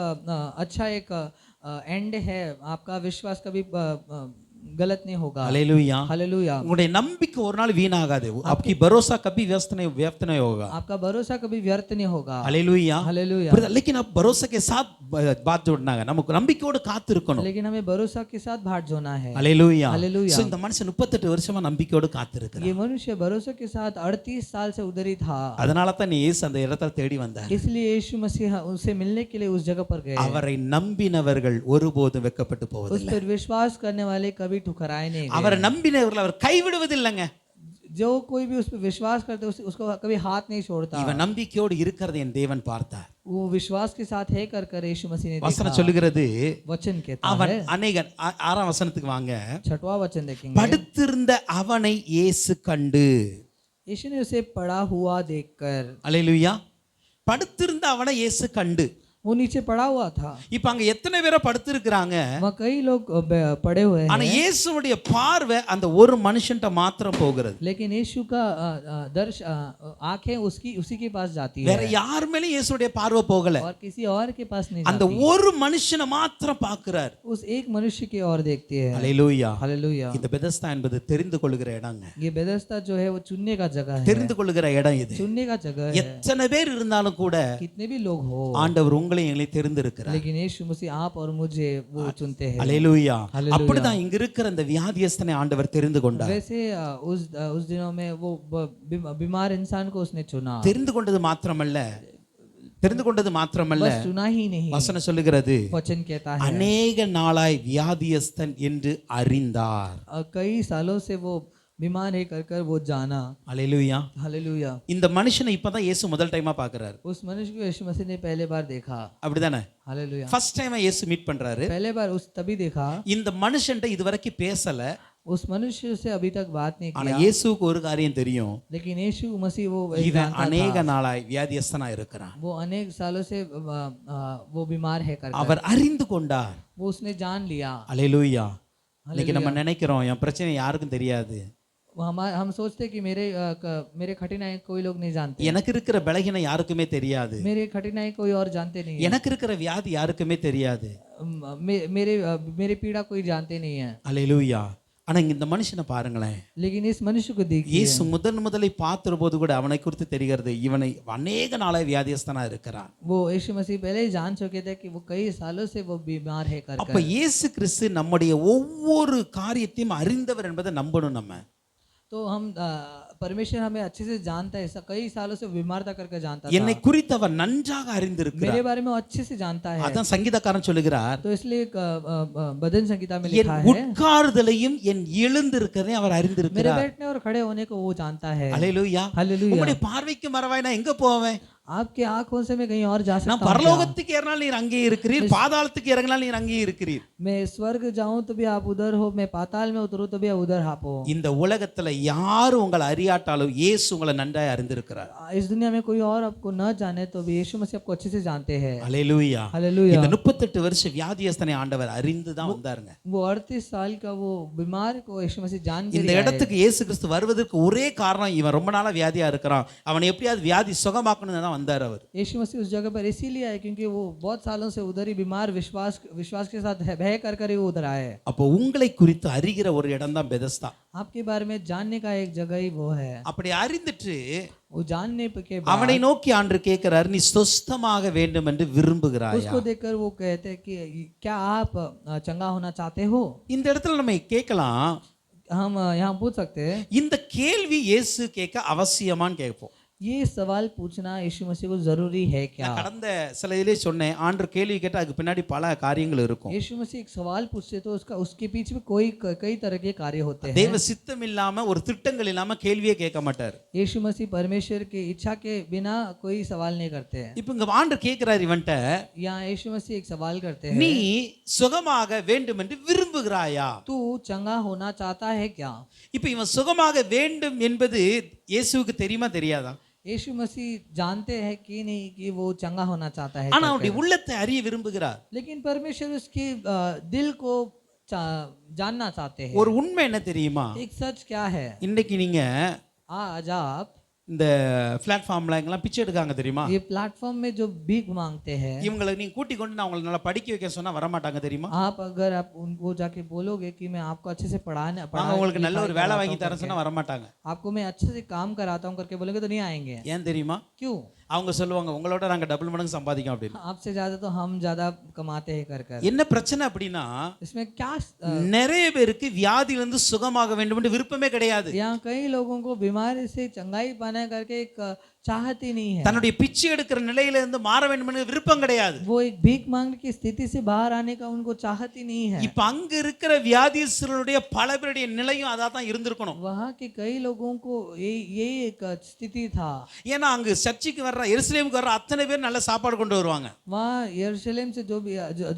अच्छा एक एंड है, आपका विश्वास कभी गलत नहीं होगा। அல்லேலூயா. हालेलुया। உங்களுடைய நம்பிக்கை ஒரு நாள் வீணாகாது. आपकी भरोसा कभी व्यर्थ नहीं होगा. आपका भरोसा कभी व्यर्थ नहीं होगा। அல்லேலூயா. हालेलुया। புரியுதா? लेकिन आप भरोसे के साथ बात जोड़ना நமக்கு நம்பிக்கையோடு காத்திருக்கணும். लेकिन हमें भरोसा के साथ बाट जोना है। அல்லேலூயா. हालेलुया। சோ இந்த மனுஷன் 38 வருஷமா நம்பிக்கையோடு காத்திருக்கிறான். ये मनुष्य भरोसे के साथ 38 साल से उधर ही था, அதனால தான் இயேசு அந்த இடத்தை தேடி வந்தார். इसलिए यीशु मसीह उनसे मिलने के लिए उस जगह पर गए। அவரை நம்பினவர்கள் ஒருபோதும் வெட்கப்பட்டு उस போவதில்லை. पर विश्वास करने वाले कभी ठुकराए नहीं गए। அவரை நம்பினவர்கள் அவர் கைவிடுவதில்லைங்க. जो कोई भी उस पर विश्वास करते उसको कभी हाथ नहीं छोड़ता। இவன் நம்பிக்கையோடு இருக்கிறதை என் தேவன் பார்த்தார். वो विश्वास के साथ है कर यीशु मसीह ने வசனம் देखा। சொல்லுகிறது वचन कहता அவன் है, அநேகன் 6ஆம் வசனத்துக்கு வாங்க. 6वां वचन देखेंगे। படுத்திருந்த அவனை இயேசு கண்டு. यीशु ने उसे पड़ा हुआ देखकर, அல்லேலூயா. படுத்திருந்த அவனை இயேசு கண்டு. वो नीचे पड़ा हुआ था। இப்ப அங்க எத்தனை பேரை படுத்திருக்கிறாங்க? वहाँ कई लोग पड़े हुए ஆனா हैं, இயேசுவுடைய பார்வை அந்த ஒரு மனுஷன்ட்ட மாத்திரம் போகிறது. लेकिन यीशु का आंखें उसी के पास जाती வேற है யார் மேலயும் இயேசுடைய பார்வை போகல. और किसी और के पास नहीं அந்த जाती। ஒரு மனுஷனை மாத்திரம் பார்க்கிறார். उस एक मनुष्य की ओर देखती है। அல்லேலூயா. हालेलुया। இந்த பெதஸ்தா என்பது தெரிந்து கொள்ளுகிற இடங்க. ये बेदस्ता जो है वो चुनने का जगह है, தெரிந்து கொள்ளுகிற இடம் இது. चुनने का जगह है। எத்தனை பேர் இருந்தாலும் கூட कितने भी लोग हो, ஆண்டவர் உங்களை உங்களை எங்களை தெரிந்திருக்கிறார். लेकिन यीशु मसीह आप और मुझे वो चुनते हैं। அல்லேலூயா. Hallelujah. அப்படிதான் இங்க இருக்கிற அந்த வியாதியஸ்தனை ஆண்டவர் தெரிந்து கொண்டார். वैसे उस दिनों में वो बीमार इंसान को उसने चुना। தெரிந்து கொண்டது மாத்திரமல்ல बस चुना ही नहीं, வசனம் சொல்லுகிறது वचन कहता है அநேக நாளாய் வியாதியஸ்தன் என்று அறிந்தார். कई सालों से वो बीमार है कर वो जाना। அல்லேலூயா. हालेलुया। இந்த மனுஷனை இப்பதான் இயேசு முதல் டைமா பார்க்கறாரு. उस मनुष्य को यीशु मसीह ने पहले बार देखा। அப்படிதானே? हालेलुया। ஃபர்ஸ்ட் டைமா இயேசு மீட் பண்றாரு. पहले बार उस तभी देखा। இந்த மனுஷன்ட்ட இதுவரைக்கும் பேசல. उस मनुष्य से अभी तक बात नहीं ஆனா किया, இயேசுவுக்கு ஒரு காரியம் தெரியும். लेकिन यीशु मसीह वो இவன் जानता அநேக था, நாளாய் வியாதியஸ்தனா இருக்கிறான். वो अनेक सालों से वो बीमार है कर அவர் அறிந்து கொண்டார். वो उसने जान लिया। அல்லேலூயா. இன்னைக்கு நம்ம நினைக்கிறோம் என் பிரச்சனை யாருக்கும் தெரியாது, हम सोचते कि मेरे कठिनाई कोई लोग नहीं जानते, எனக்கு இருக்கிற பலகீனம் யாருக்குமே தெரியாது, मेरे कठिनाई कोई और जानते नहीं है, எனக்கு இருக்கிற வியாதி யாருக்குமே தெரியாது. मेरे पीड़ा कोई जानते नहीं है। அல்லேலூயா. ஆனா இந்த மனுஷனை பாருங்களேன். लेकिन इस मनुष्य को देखिए, இயேசு முதலை பார்த்த போது கூட அவனை குறித்து தெரிகிறது இவனை அநேக நாளாய் வியாதியஸ்தனா இருக்கிறான். वो यीशु मसीह पहले ही जान चुके थे कि वो कई सालों से वो बीमार है कर அப்ப இயேசு கிறிஸ்து நம்முடைய ஒவ்வொரு காரியத்தையும் அறிந்தவர் என்பதை நம்பணும். நம்ம तो हम परमेश्वर हमें अच्छे से जानता है, कई सालों से बीमार था करके जानता था, என்னை குறித்து அவர் நன்றாக அறிந்திருக்கிறார். मेरे बारे में वो अच्छे से जानता है। அதான் சங்கீதக்காரன் சொல்லுகிறார், तो इसलिए भजन संगीता में என் लिखा है, உட்கார்தலையும் என் எழுந்திருக்கிறதையும் அவர் मेरे அறிந்திருக்கிறார். बैठने और खड़े होने को वो जानता है। அல்லேலூயா. हालेलुया। உம்முடைய பார்வைக்கு மறவாய் நான் எங்க போவேன்? आपके आंखों से मैं कहीं और जा सकता நான் हूँ क्या? பரலோகத்துக்கு ஏறினால் நீர் அங்கே இருக்கிறீர், பாதாளத்துக்கு இறங்கினால் நீர் அங்கே இருக்கிறீர். मैं स्वर्ग जाऊं तो भी आप उधर हो, मैं पाताल में उतरूं तो भी आप उधर आप हो। இந்த உலகத்துல யாரும் உங்களை அறியாட்டாலும் இயேசு உங்களை நன்றாய் அறிந்திருக்கிறார். इस दुनिया में कोई और आपको न जाने तो भी यीशु मसीह आपको अच्छे से जानते हैं। அல்லேலூயா. हालेलुया। இந்த 38 வருஷ வியாதியஸ்தனை ஆண்டவர் அறிந்து தான் வந்தாருங்க. वो 38 साल का वो बीमार को यीशु मसीह जान के இந்த लिए आए। இடத்துக்கு இயேசு கிறிஸ்து வருவதற்கு ஒரே காரணம் இவன் ரொம்ப நாளா வியாதியா இருக்கிறான், அவனை எப்படியாவது வியாதி சுகமாக்கணும்னு தான் வந்தார் அவர். यीशु मसीह उस जगह पर इसीलिए आए क्योंकि वो बहुत सालों से उधर ही बीमार विश्वास के साथ भय कर ही वो उधर आए। அப்போ उங்களை குறித்து அறிகிற ஒரு இடம் தான் பெதஸ்தா. आपके बारे में जानने का एक जगह ही वो है। அப்படி அறிந்துட்டு वो जानने के அவனை बाद நோக்கி ஆண்டு கேட்கிறார், நீ சொஸ்தமாக வேண்டும் என்று விரும்புகிறாயா? उसको देखकर वो कहते हैं कि क्या आप चंगा होना चाहते हो? இந்த இடத்துல நம்ம கேட்கலாம், हम यहाँ पूछ सकते हैं, இந்த கேள்வி இயேசு கேட்க அவசியமான்னு கேட்போம். ये सवाल पूछना यीशु मसीह को जरूरी है क्या? நான் கடந்த சில இதிலே சொன்னேன், ஆண்டு கேள்வி கேட்டா அதுக்கு பின்னாடி பல காரியங்கள் இருக்கும். यीशु मसीह एक सवाल पूछते तो उसके पीछे में कई तरह के कार्य होते हैं। தேவ சித்தம் இல்லாம ஒரு திட்டங்கள் இல்லாம கேள்வியே கேட்க மாட்டார். यीशु मसीह परमेश्वर की इच्छा के बिना कोई सवाल नहीं करते हैं। இப்போ இங்க ஆண்டு கேட்கிறார் இவன்ட்ட, यहाँ यीशु मसीह एक सवाल करते நீ हैं, சுகமாக வேண்டும் என்று விரும்புகிறாயா? तू चंगा होना चाहता है क्या? இப்போ இவன் சுகமாக வேண்டும் என்பது இயேசுவுக்கு தெரியுமா தெரியாதா? यीशु मसीह जानते हैं कि नहीं कि वो चंगा होना चाहता है ஆனா करके। அவனுடைய உள்ளத்தை அறிய விரும்புகிறார். लेकिन परमेश्वर उसकी दिल को जानना चाहते हैं। ஒரு உண்மை என்ன தெரியுமா? एक सच क्या है? இன்னைக்கு நீங்க आज आप இந்த பிளாட்ஃபார்ம்ல எங்கெல்லாம் பிச்சை எடுக்காங்க தெரியுமா? ये प्लेटफॉर्म में जो भीख मांगते हैं, இவங்களை நீங்க கூட்டி கொண்டு நான் உங்களை நல்லா படிக்க வைக்க சொன்னா வர மாட்டாங்க தெரியுமா? आप अगर आप उनको जाके बोलोगे कि मैं आपको अच्छे से நான் உங்களுக்கு நல்ல ஒரு வேலை வாங்கி தரேன் சொன்னா வர மாட்டாங்க. आपको मैं अच्छे से काम कराता हूँ करके बोलोगे तो नहीं आएंगे। ஏன் தெரியுமா? क्यों? அவங்க சொல்லுவாங்க உங்களோட நாங்க டபுள் மடங்கு சம்பாதிக்கோம் அப்படின்னு. आपसे ज्यादा तो हम ज्यादा कमाते हैं कर என்ன பிரச்சனை அப்படின்னா, इसमें क्या நிறைய பேருக்கு வியாதியிலிருந்து சுகமாக வேண்டும் என்று விருப்பமே கிடையாது. यहाँ कई लोगों को बीमारी से चंगाई पाना करके एक चाहत ही नहीं है। தன்னுடைய பிச்சை எடுக்கிற நிலையில இருந்து மாற வேண்டும் என்று விருப்பம் கிடையாது. वो एक भीख मांगने की स्थिति से बाहर आने का उनको चाहत ही नहीं है। இப்ப அங்க இருக்கிற வியாதிஸ்தருடைய பல பேருடைய நிலையும் அதான் இருந்திருக்கணும். वहाँ के कई लोगों को ये एक स्थिति था। ஏன்னா அங்க சர்ச்சுக்கு வர்ற எருசலேமுக்கு வர்ற அத்தனை பேர் நல்ல சாப்பாடு கொண்டு வருவாங்க. वहाँ यरूशलेम से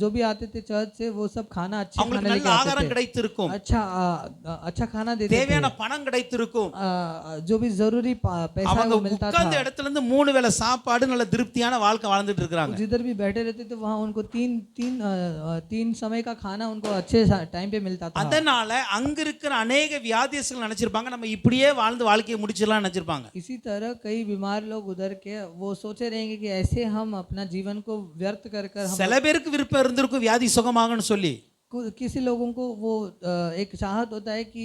जो भी आते थे चर्च से, वो सब खाना अच्छा அவங்களுக்கு खाना நல்ல लेके ஆகாரம் आते थे, கிடைத்திருக்கும், अच्छा खाना देते थे, தேவையான பணம் கிடைத்திருக்கும். जो भी जरूरी पैसा அவங்க वो मिलता உட்கார்ந்த था। இடத்துல இருந்து 3 வேளை சாப்பாடு நல்ல திருப்தியான வாழ்க்கை வாழ்ந்துட்டு இருக்காங்க. जिधर भी बैठे रहते थे वहाँ उनको तीन समय का खाना उनको अच्छे टाइम पे मिलता था। அதனால அங்க இருக்கிற अनेक வியாதிஸ்தர்கள் நினைச்சிருப்பாங்க நம்ம இப்படியே வாழ்ந்து வாழ்க்கையை முடிச்சிடலாம் நினைச்சிருப்பாங்க. इसी तरह कई बीमार लोग उधर के वो सोचे रहेंगे कि ऐसे हम अपना जीवन को व्यर्थ कर சில பேருக்கு விருப்பம் இருந்திருக்கும் வியாதி சுகமாகணும்னு சொல்லி. किसी लोगों को वो एक चाहत होता है कि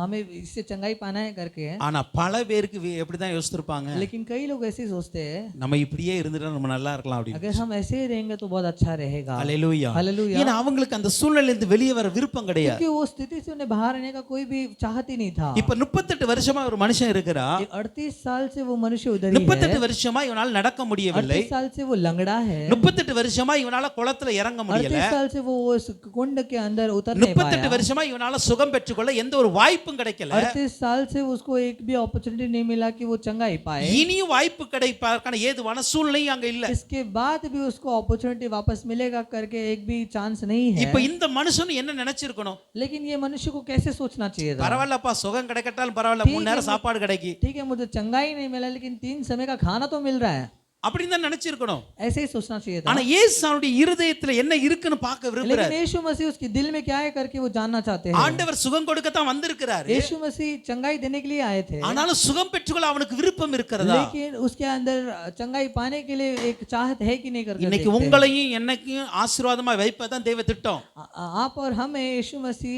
हमें इससे चंगाई पाना है करके, ஆனா பல பேருக்கு எப்படிதான் யோசிச்சிருப்பாங்க, लेकिन कई लोग ऐसे ही सोचते हैं நம்ம இப்படியே இருந்துட்டா நம்ம நல்லா இருக்கலாம் அப்படின்னு. अगर हम ऐसे ही रहेंगे तो बहुत अच्छा रहेगा। அல்லேலூயா. हालेलुया। ஏன்னா அவங்களுக்கு அந்த சூழ்நிலையிலிருந்து வெளியே வர விருப்பம் கிடையாது. क्योंकि वो स्थिति से उन्हें बाहर आने का कोई भी चाहत ही नहीं था। இப்ப 38 வருஷமா ஒரு மனுஷன் இருக்கிறா, 38 साल से वो मनुष्य उधर ही है। 38 வருஷமா இவனால நடக்க முடியவில்லை, 38 साल से वो लंगड़ा है, 38 வருஷமா இவனால குளத்துல இறங்க முடியல, 38 साल से वो उस कुंड के अंदर उतर नहीं 38 पाया, வருஷமா இவனால சுகம் பெற்றுக்கொள்ள எந்த ஒரு வாய்ப்பும் கிடைக்கல. 38 साल से उसको एक भी अपॉर्चुनिटी नहीं मिला कि वो चंगाई पाए। இனியும் வாய்ப்பு கிடைப்பதற்கான ஏதுவான சூழ்நிலையும் அங்க இல்ல. इसके बाद भी उसको अपॉर्चुनिटी वापस मिलेगा करके एक भी चांस नहीं है। இப்ப இந்த மனுஷன் என்ன நினைச்சிருக்கணும், लेकिन ये मनुष्य को कैसे सोचना चाहिए था? பரவாயில்லப்பா சுகம் கிடைக்கட்டாலும் பரவாயில்ல, 3 நேரம் சாப்பாடு கிடைக்கி, ठीक है मुझे चंगाई नहीं मिला लेकिन 3 समय का खाना तो मिल रहा है, அப்படின்னு தான் நினைச்சிருக்கணும். ऐसे ही सोचना चाहिए था। ஆனா இயேசு அவருடைய இருதயத்துல என்ன இருக்குன்னு பார்க்க விரும்புறாரு. लेकिन यीशु मसीह उसके दिल में क्या है करके वो जानना चाहते हैं। ஆண்டவர் சுகம் கொடுக்கத்தான் வந்திருக்கிறாரு, यीशु मसीह चंगाई देने के लिए आए थे, ஆனாலும் சுகம் பெற்றுக்கொள்ள அவனுக்கு விருப்பம் இருக்கிறதா? लेकिन उसके अंदर चंगाई पाने के लिए एक चाहत है कि नहीं करके இன்னைக்கு देखते हैं। உங்களையும் என்னைக்கும் ஆசீர்வாதமா வைப்பதான் தேவ திட்டம். आप और हमें यीशु मसीह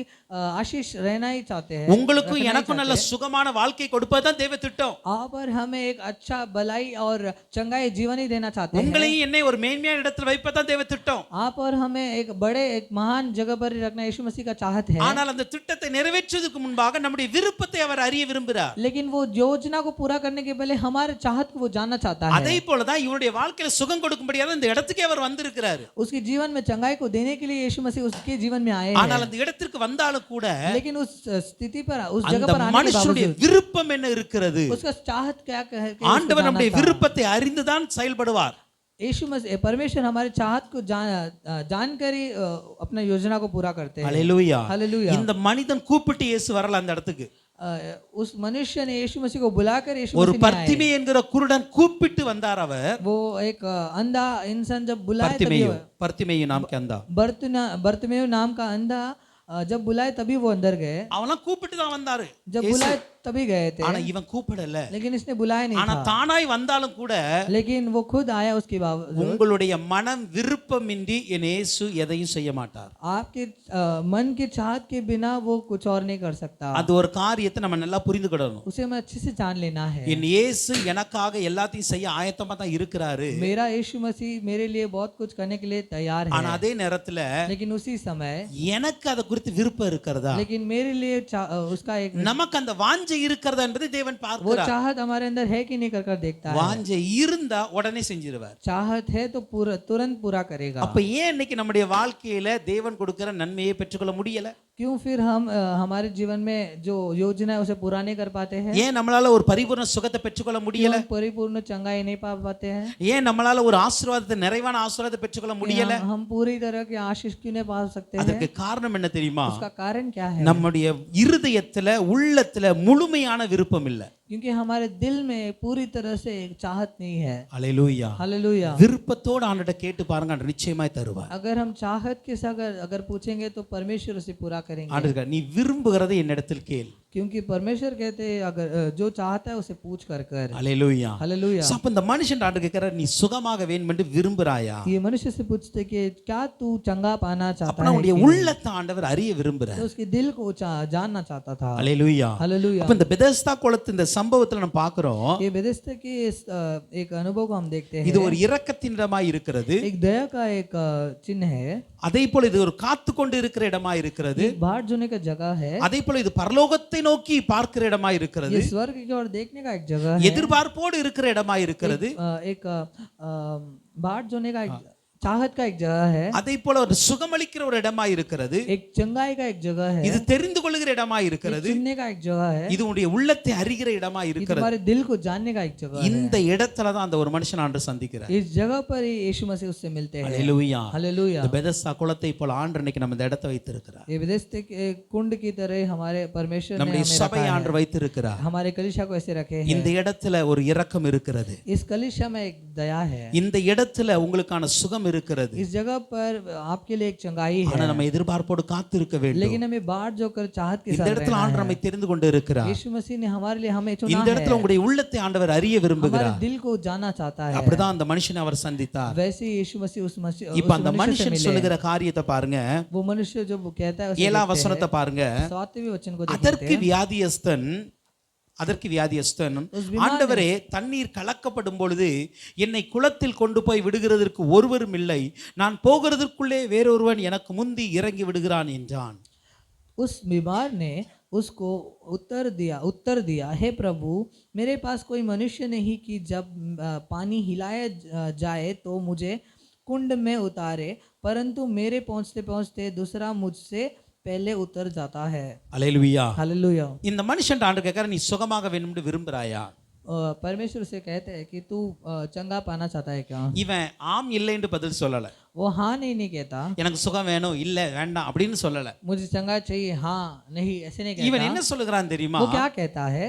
आशीष रहना ही चाहते हैं, உங்களுக்கும் रखना ही எனக்கும் நல்ல चाहते हैं। சுகமான வாழ்க்கை கொடுப்பதுதான் தேவ திட்டம். आप और हमें एक अच्छा भलाई और चंगाई जीवन ही देना चाहते हैं। உங்களையும் என்னை ஒரு மேன்மையான இடத்துல வைப்பதான் தேவ திட்டம். आप और हमें एक बड़े एक महान जगह पर रखना यीशु मसीह का चाहत है। ஆனால் அந்த திட்டத்தை நிறைவேற்றுவதற்கு முன்பாக நம்முடைய விருப்பத்தை அவர் அறிய விரும்புகிறார். लेकिन वो योजना को पूरा करने के पहले हमारे चाहत को वो जानना चाहता है। அதே போலதான் இவருடைய வாழ்க்கையில சுகம் கொடுக்கும்படியாக இந்த இடத்துக்கே அவர் வந்திருக்கிறார். उसके जीवन में चंगाई को देने के लिए यीशु मसीह उसके जीवन में आए हैं। ஆனால் அந்த இடத்திற்கு வந்தாலும் கூட लेकिन उस स्थिति पर उस जगह அந்த पर आने के மனுஷனுடைய बावजूद விருப்பம் என்ன இருக்கிறது, उसका चाहत क्या है कि ஆண்டவர் நம்முடைய விருப்பத்தை அறிந்துதான் செயல்படுவார். यीशु मसीह परमेश्वर हमारे चाहत को जानकर ही अपना योजना को पूरा करते हैं। அல்லேலூயா. हालेलुया। இந்த மனிதன் கூப்பிட்டு இயேசு வரல அந்த இடத்துக்கு. उस मनुष्य ने यीशु मसीह को बुलाकर यीशु ஒரு मसीह ने आए। பர்த்திமே என்கிற குருடன் கூப்பிட்டு வந்தார். அவர் वो एक अंधा इंसान जब बुलाए तभी பர்த்திமேயு नाम के अंधा, बर्तिमेयु नाम का अंधा जब बुलाए तभी वो अंदर गए। அவனா கூப்பிட்டு தான் வந்தாரு, जब बुलाए तभी गए थे, ஆனா இவன் கூப்பிடல. लेकिन इसने बुलाया नहीं ஆனா था। தானாய் வந்தாலும் கூட लेकिन वो खुद आया उसके बावजूद। உங்களுடைய மனம் விருப்பமின்றி என் இயேசு எதையும் செய்ய மாட்டார். आपके मन की चाहत के बिना वो कुछ और नहीं कर सकता। அது ஒரு காரியத்தை நம்ம நல்லா புரிந்துக்கிடணும். उसे हमें अच्छे से जान लेना है। என் இயேசு எனக்காக எல்லாத்தையும் செய்ய ஆயத்தமா தான் இருக்கிறாரு. मेरा यीशु मसीह मेरे लिए बहुत कुछ करने के लिए तैयार है। ஆனா அதே நேரத்துல लेकिन उसी समय எனக்கு அதை குறித்து விருப்பம் இருக்கிறதா, लेकिन मेरे लिए उसका एक நமக்கு அந்த வாஞ்சை இருக்கிறதா என்பதை தேவன் वो பார்க்கிறார். चाहत हमारे अंदर है कि नहीं कर देखता है। வாஞ்சை இருந்தா உடனே செஞ்சிருவார். चाहत है तो तुरंत पूरा करेगा। அப்ப ஏன் இன்னைக்கு நம்முடைய வாழ்க்கையில தேவன் கொடுக்கிற நன்மையை பெற்றுக்கொள்ள முடியல? क्यों फिर हम हमारे जीवन में जो योजना है उसे पूरा नहीं कर पाते हैं? ஏன் நம்மளால ஒரு பரிபூர்ண சுகத்தை பெற்றுக்கொள்ள முடியல? क्यों परिपूर्ण चंगाई नहीं पा पाते हैं? ஏன் நம்மளால ஒரு ஆசீர்வாதத்தை, நிறைவான ஆசீர்வாதத்தை பெற்றுக்கொள்ள முடியல? हम पूरी तरह की आशीष क्यों नहीं पा सकते हैं? அதற்கு காரணம் என்ன தெரியுமா? उसका कारण क्या है? நம்முடைய இருதயத்துல உள்ளத்துல முழுமையான விருப்பம் இல்ல. क्योंकि हमारे दिल में पूरी तरह से एक चाहत नहीं है। அல்லேலூயா. हालेलुया। விருப்பத்தோடு ஆண்டவரை கேட்டு பாருங்க, ஆண்டவர் நிச்சயமாய் தருவார். अगर हम चाहत के साथ अगर पूछेंगे तो परमेश्वर उसे पूरा करेंगे। ஆண்டவர் நீ விரும்புகிறதை என்னிடத்தில் கேள். क्योंकि परमेश्वर कहते हैं अगर जो चाहता है उसे पूछ कर कर। அல்லேலூயா. हालेलुया। அப்ப இந்த மனுஷன் ஆண்டவர் கேட்கிறார், நீ சுகமாக வேண்டும் என்று விரும்புறாயா? ये मनुष्य से पूछते कि क्या तू चंगा पाना चाहता அப்ப है? உன்னுடைய உள்ளத்தை ஆண்டவர் அறிய விரும்புறார். तो उसके दिल को जानना चाहता था। அல்லேலூயா. हालेलुया। அப்ப இந்த பெதஸ்தா குளத்து இந்த சம்பவத்துல நம்ம பார்க்கிறோம், ये बेथेस्दा की एक अनुभव को हम देखते हैं। இது ஒரு இரக்கத்தின் இடமாய் இருக்கிறது. एक दया का एक चिन्ह है। அதே போல இது ஒரு காத்து கொண்டு இருக்கிற இடமாய் இருக்கிறது. एक बाट जोने का जगह है। அதே போல இது பரலோகத்தை நோக்கி பார்க்கிற இடமாய் இருக்கிறது. ये स्वर्ग की ओर देखने का एक जगह है। எதிர்பார்ப்போடு இருக்கிற இடமாய் இருக்கிறது. एक बाट जोने का एक चाहत का एक जगह है। அதே போல ஒரு சுகமளிக்கிற ஒரு இடமாய் இருக்கிறது. एक चंगाई का एक जगह है। இது தெரிந்து கொள்ளுகிற இடமாய் இருக்கிறது. सुनने का एक जगह है। இது உன்னுடைய உள்ளத்தை அறிகிற இடமாய் ये இருக்கிறது. तुम्हारे दिल को जानने का एक जगह है। இந்த இடத்துல தான் அந்த ஒரு மனுஷன் ஆண்டவர் சந்திக்கிறார். इस जगह पर ही यीशु मसीह उससे मिलते हैं। அல்லேலூயா. हालेलुया। இந்த பெதஸ்தா குளத்தை போல ஆண்டவர் இன்னைக்கு நம்ம இந்த இடத்தை வைத்திருக்கிறார். ये बेथेस्दा के कुंड की तरह हमारे परमेश्वर ने நம்முடைய हमें சபை रखा है। ஆண்டவர் வைத்திருக்கிறார். हमारे कलीसिया को ऐसे रखे हैं। இந்த இடத்துல ஒரு இரக்கம் இருக்கிறது. इस कलीसिया में एक दया है। இந்த இடத்துல உங்களுக்கான சுகம் இருக்கிறது. इस जगह पर आपके लिए एक चंगाई ஆனா है, நம்ம எதிர்பார்ப்போடு காத்து இருக்க வேண்டும். लेकिन हमें बाट जो कर चाहत के இந்த साथ இடத்துல रहना ஆண்டவர் है। நம்மை தெரிந்து கொண்டு இருக்கிறார். यीशु मसीह ने हमारे लिए हमें चुना இந்த இடத்துல है, உங்களுடைய உள்ளத்தை ஆண்டவர் அறிய हमारे விரும்புகிறார். दिल को जानना चाहता है। அப்படிதான் அந்த மனுஷனை அவர் சந்தித்தார். वैसे ही यीशु मसीह उस இப்ப அந்த मनुष्य से மனுஷன் मिले। சொல்லுகிற காரியத்தை பாருங்க. वो मनुष्य जो वो कहता है उसे 7ஆம் देखते வசனத்தை हैं। பாருங்க. 7वें वचन को देखते அதற்கு हैं। வியாதியஸ்தன் ஆண்டவரே, தண்ணீர் கலக்கப்படும் பொழுது என்னை குளத்தில் கொண்டு போய் விடுகிறதற்கு ஒருவரும் இல்லை, நான் போகிறதற்குள்ளே வேறொருவன் எனக்கு முந்தி இறங்கி விடுகிறான் என்றான். उस बीमार ने उसको उत्तर दिया, हे प्रभु, मेरे पास कोई मनुष्य नहीं कि जब पानी हिलाया जाए तो मुझे कुंड में उतारे, परंतु मेरे पहुंचते पहुंचते दूसरा मुझसे पहले उतर जाता है। அல்லேலூயா. हालेलुया। இந்த மனுஷன் ஆண்டு கேட்கற, நீ சுகமாக வேணும்னு விரும்புறாயா? परमेश्वर से कहते हैं कि तू चंगा पाना चाहता है क्या? இவன் ஆம் இல்லை என்று பதில் சொல்லல. वो हाँ नहीं कहता, எனக்கு சுகம் வேணும், இல்ல வேண்டாம் அப்படின்னு சொல்லல. मुझे चंगा चाहिए, हाँ नहीं ऐसे नहीं இவன் कहता। என்ன சொல்லுகிறான் தெரியுமா? वो क्या कहता है?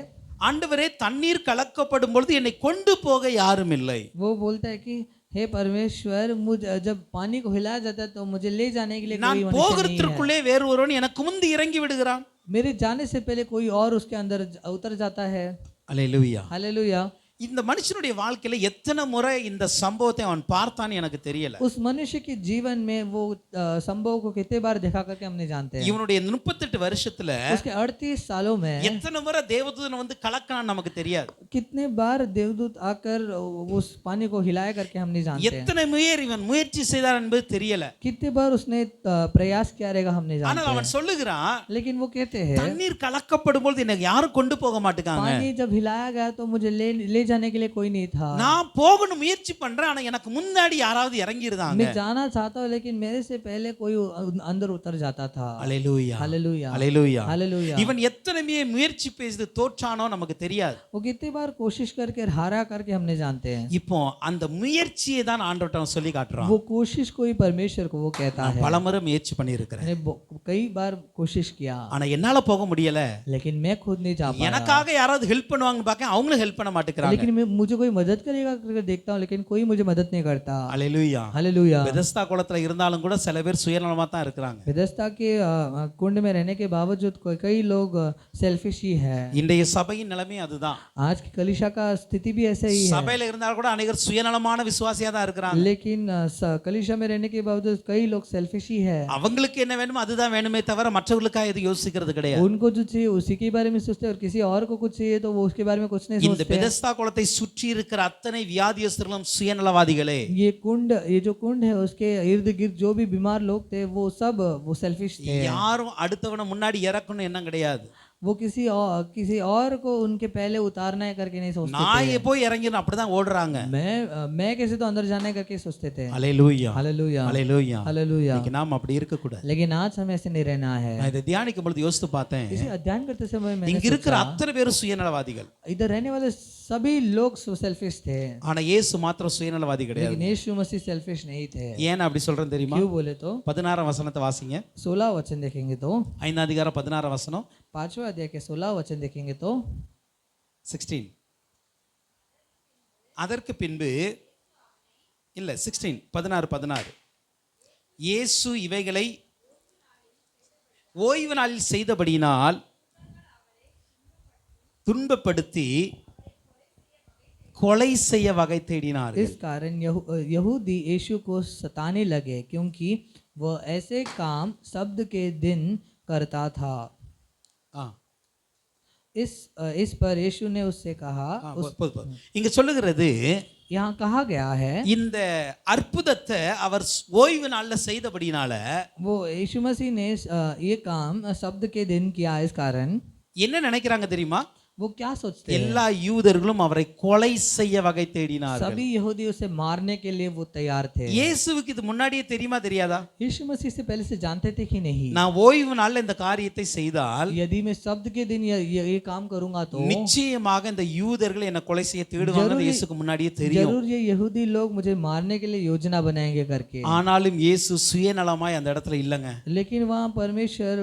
ஆண்டவரே, தண்ணீர் கலக்கப்படும் பொழுது என்னை கொண்டு போக யாரும் இல்லை. वो बोलता है कि हे परमेश्वर, मुझे जब पानी को हिलाया जाता है तो मुझे ले जाने के लिए நான் कोई मनुष्य नहीं है। போகிறதற்குள்ளே வேறு ஒருவன் எனக்கு முந்தி இறங்கி விடுகிறான். मेरे जाने से पहले कोई और उसके अंदर उतर जाता है। அல்லேலூயா. हालेलुया। இந்த மனுஷனுடைய வாழ்க்கையில எத்தனை முறை இந்த சம்பவத்தை அவன் பார்த்தான்னு எனக்கு தெரியல. उस मनुष्य के जीवन में वो संभव को कितने बार देखा करके हम नहीं जानते हैं। இவனுடைய 38 வருஷத்துல उसके 38 सालों में எத்தனை முறை தேவதூதன் வந்து கலக்கான்னு நமக்கு தெரியாது. कितने बार देवदूत आकर उस पानी को हिलाया करके हम नहीं जानते हैं। எத்தனை இவன் முயற்சி செய்தார் என்பது தெரியல. कितने बार उसने प्रयास किया रहेगा हम नहीं ஆனால் जानते அவன் சொல்லுகிறான், लेकिन वो कहते हैं தண்ணீர் கலக்கப்படும் பொழுது எனக்கு யாரும் கொண்டு போக மாட்டேங்காங்க. पानी जब हिलाया गया तो मुझे ले जाने के लिए कोई नहीं था। நான் போகணும் முயற்சி பண்றேன், ஆனா எனக்கு முன்னாடி யாராவது இறங்கிருந்தாங்க. मैं जाना चाहता हूँ लेकिन मेरे से पहले कोई अंदर उतर जाता था। அல்லேலூயா. हालेलुया। அல்லேலூயா. हालेलुया। இவன் எத்தனை முயற்சி செய்து தோற்றானோ நமக்கு தெரியாது. वो कितनी बार कोशिश करके हारा करके हम नहीं जानते हैं। இப்போ அந்த முயற்சியை தான் ஆண்டவர்ட்ட சொல்லி காட்டுறான். वो कोशिश को ही परमेश्वर को वो कहता है। பலமுறை முயற்சி பண்ணியிருக்கிறேன், मैंने कई बार कोशिश किया ஆனா என்னால போக முடியல. लेकिन मैं खुद नहीं जा पाया। எனக்காக யாராவது ஹெல்ப் பண்ணுவாங்க பார்க்க, அவங்களும் ஹெல்ப் பண்ண மாட்டேங்கிறாங்க. लेकिन मैं मुझे कोई मदद करेगा करके देखता हूँ लेकिन कोई मुझे मदद नहीं करता। அல்லேலூயா. हालेलुया। பெதஸ்தா குளத்துல இருந்தாலும் கூட சில பேர் சுயநலமா தான் இருக்கிறாங்க. बेथेस्दा के कुंड में रहने के बावजूद कई लोग सेल्फिश ही है। இன்றைய சபையின் நிலைமை அதுதான். आज की कलीसिया का स्थिति भी ऐसा ही है। சபையில இருந்தாலும் கூட அநேகர் சுயநலமான விசுவாசியா தான் இருக்கிறாங்க. लेकिन कलीसिया में रहने के बावजूद कई लोग सेल्फिश ही है। அவங்களுக்கு என்ன வேணுமோ அதுதான் வேணுமே தவிர மற்றவர்களுக்காக எது யோசிக்கிறது கிடையாது. उनको जो चाहिए उसी के बारे में सोचते हैं और किसी और को कुछ चाहिए तो वो उसके बारे में कुछ नहीं இந்த सोचते हैं। பெதஸ்தா குளத்தை சுற்றி இருக்கிற அத்தனை வியாதியஸ்தர்களும் சுயநலவாதிகளே. ये जो कुंड है उसके इर्द गिर्द जो भी बीमार लोग थे वो सब वो सेल्फिश थे। யாரும் அடுத்தவனை முன்னாடி இறக்கணும் என்ன கிடையாது. वो किसी और को उनके पहले उतारना है करके नहीं सोचते நான் थे। போய் इறங்கிரும் அப்படிதான் ஓடுறாங்க. मैं कैसे तो अंदर जाने करके सोचते थे। அல்லேலூயா. हालेलुया। அல்லேலூயா. हालेलुया। இன்னைக்கு நாம் அப்படி இருக்க கூடாது. लेकिन आज हमें ऐसे नहीं रहना है। நான் இதை தியானிக்கும் பொழுது யோசித்து பார்த்தேன், इसे अध्ययन करते समय मैंने இங்க இருக்கிற அத்தனை பேரும் சுயநலவாதிகள். इधर रहने वाले सभी लोग सेल्फिश थे ஆனா இயேசு மாத்திரம் சுயநலவாதி கிடையாது. लेकिन यीशु मसीह सेल्फिश नहीं थे। ஏன் அப்படி சொல்றேன் தெரியுமா? क्यों बोले तो 16ஆம் வசனத்தை வாசிங்க. 16 वचन देखेंगे तो 5ஆம் அதிகாரம் 16ஆம் வசனம் 5वां अध्याय के 16 वचन देखेंगे तो 16. அதற்கு பின்பு இல்ல 16 16 இயேசு இவைகளை ஓய்வு நாளில் செய்தபடியினால் துன்பப்படுத்தி கொலை செய்ய வகை தேடினார்கள். इस कारण यहूदी यीशु को सताने लगे क्योंकि वह ऐसे काम शब्द के दिन करता था। इस पर यीशु ने उससे कहा, இங்க சொல்லுகிறது, यहाँ कहा गया है இந்த அற்புதத்தை அவர் ஓய்வு நாள்ல செய்தபடினால वो यीशु मसीह ने ये काम शब्द के दिन किया। इस कारण என்ன நினைக்கிறாங்க தெரியுமா? वो क्या सोचते हैं? எல்லா யூதர்களும் அவரை கொலை செய்ய வகை தேடினார்கள். सभी यहूदी उसे मारने के लिए वो तैयार थे। இயேசுவுக்கு இது முன்னாடியே தெரியுமா தெரியாதா? यीशु मसीह से पहले से जानते थे कि नहीं? நான் ஓய்வு நாள்ல இந்த காரியத்தை செய்தால் यदि मैं शब्द के दिन ये काम करूंगा तो நிச்சயமாக இந்த யூதர்கள் என்ன கொலை செய்ய தேடுவாங்க. இயேசுக்கு முன்னாடியே தெரியும். जरूर ये यहूदी लोग मुझे मारने के लिए योजना बनाएंगे करके। ஆனாலும் இயேசு சுயநலமாய் அந்த இடத்துல இல்லங்க. लेकिन वहाँ परमेश्वर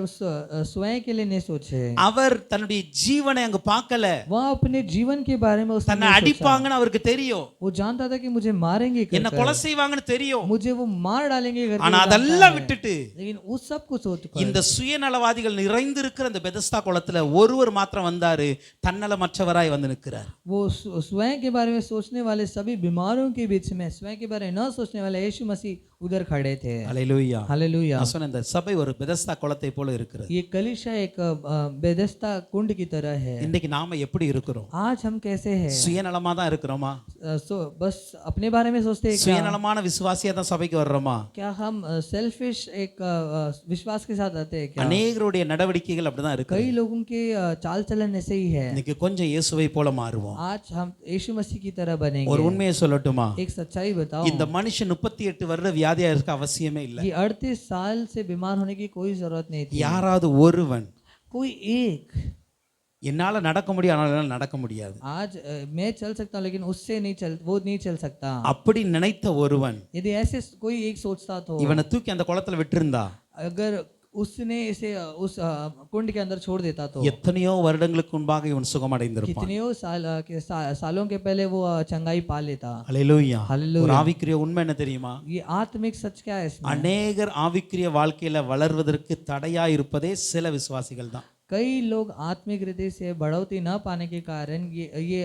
स्वयं के लिए नहीं सोचे। அவர் தன்னுடைய ஜீவனை அங்கு பார்க்கல. वह अपने जीवन के बारे में उसने தன்னை नहीं सोचा। அடிப்பாங்கன்னு அவருக்கு தெரியும், वो जानता था कि मुझे मारेंगे कर என்ன कर, கொலை செய்வாங்கன்னு தெரியும். मुझे वो मार डालेंगे करके ஆனா वो जानता அதெல்லாம் है। விட்டுட்டு लेकिन उस सब को सोचकर இந்த சுயநலவாதிகள் நிறைந்திருக்கிற அந்த பெதஸ்தா குளத்துல ஒருவர் மாத்திரம் வந்தாரு, தன்னலமற்றவராய் வந்து நிற்கிறார். वो स्वयं के बारे में सोचने वाले सभी बीमारों के बीच में स्वयं के बारे में न सोचने वाले यीशु मसीह उधर खड़े थे। அல்லேலூயா. हालेलुया। நான் சொன்ன இந்த சபை ஒரு பெதஸ்தா குளத்தை போல இருக்கிறது. ये कलीसिया एक बेदस्ता कुंड की तरह है। இன்னைக்கு நாம எப்படி இருக்கிறோம்? आज हम कैसे हैं? சுயநலமா தான் இருக்கிறோமா? बस अपने बारे में सोचते हैं क्या? சுயநலமான விசுவாசியா தான் சபைக்கு வர்றோமா? क्या हम सेल्फिश एक विश्वास के साथ आते हैं क्या? அநேகருடைய நடவடிக்கைகள் அப்படிதான் இருக்கு. कई लोगों के चाल चलन ऐसे ही है। இன்னைக்கு கொஞ்சம் இயேசுவை போல மாறுவோம். आज हम यीशु मसीह की तरह बनेंगे। ஒரு உண்மையை சொல்லட்டுமா? एक सच्चाई बताओ, இந்த மனுஷன் 38 வருட வியாதியா இருக்க அவசியமே இல்லை. ये 38 साल से बीमार होने की कोई जरूरत नहीं थी। யாராவது ஒருவன் कोई एक, என்னால நடக்க முடியும் ஆனால் நடக்க முடியாது आज मैं चल सकता हूँ लेकिन उससे नहीं चल, वो नहीं चल सकता, அப்படி நினைத்த ஒருவன் यदि ऐसे कोई एक सोचता तो இவனை தூக்கி அந்த குளத்துல விட்டிருந்தா अगर उसने इसे उस कुंड के अंदर छोड़ देता तो எத்தனையோ வருடங்களுக்கு முன்பாக இவன் சுகமடைந்திருப்பான். कितने सालों के पहले वो चंगाई पा लेता। அல்லேலூயா. हालेलुया। ஒரு ஆவிக்குரிய உண்மை என்ன தெரியுமா? ये आत्मिक सच क्या है इसमें? அநேகர் ஆவிக்குரிய வாழ்க்கையில வளர்வதற்கு தடையா இருப்பதே சில விசுவாசிகள் தான். कई लोग आत्मिक रीति से बढ़ोतरी न पाने के कारण ये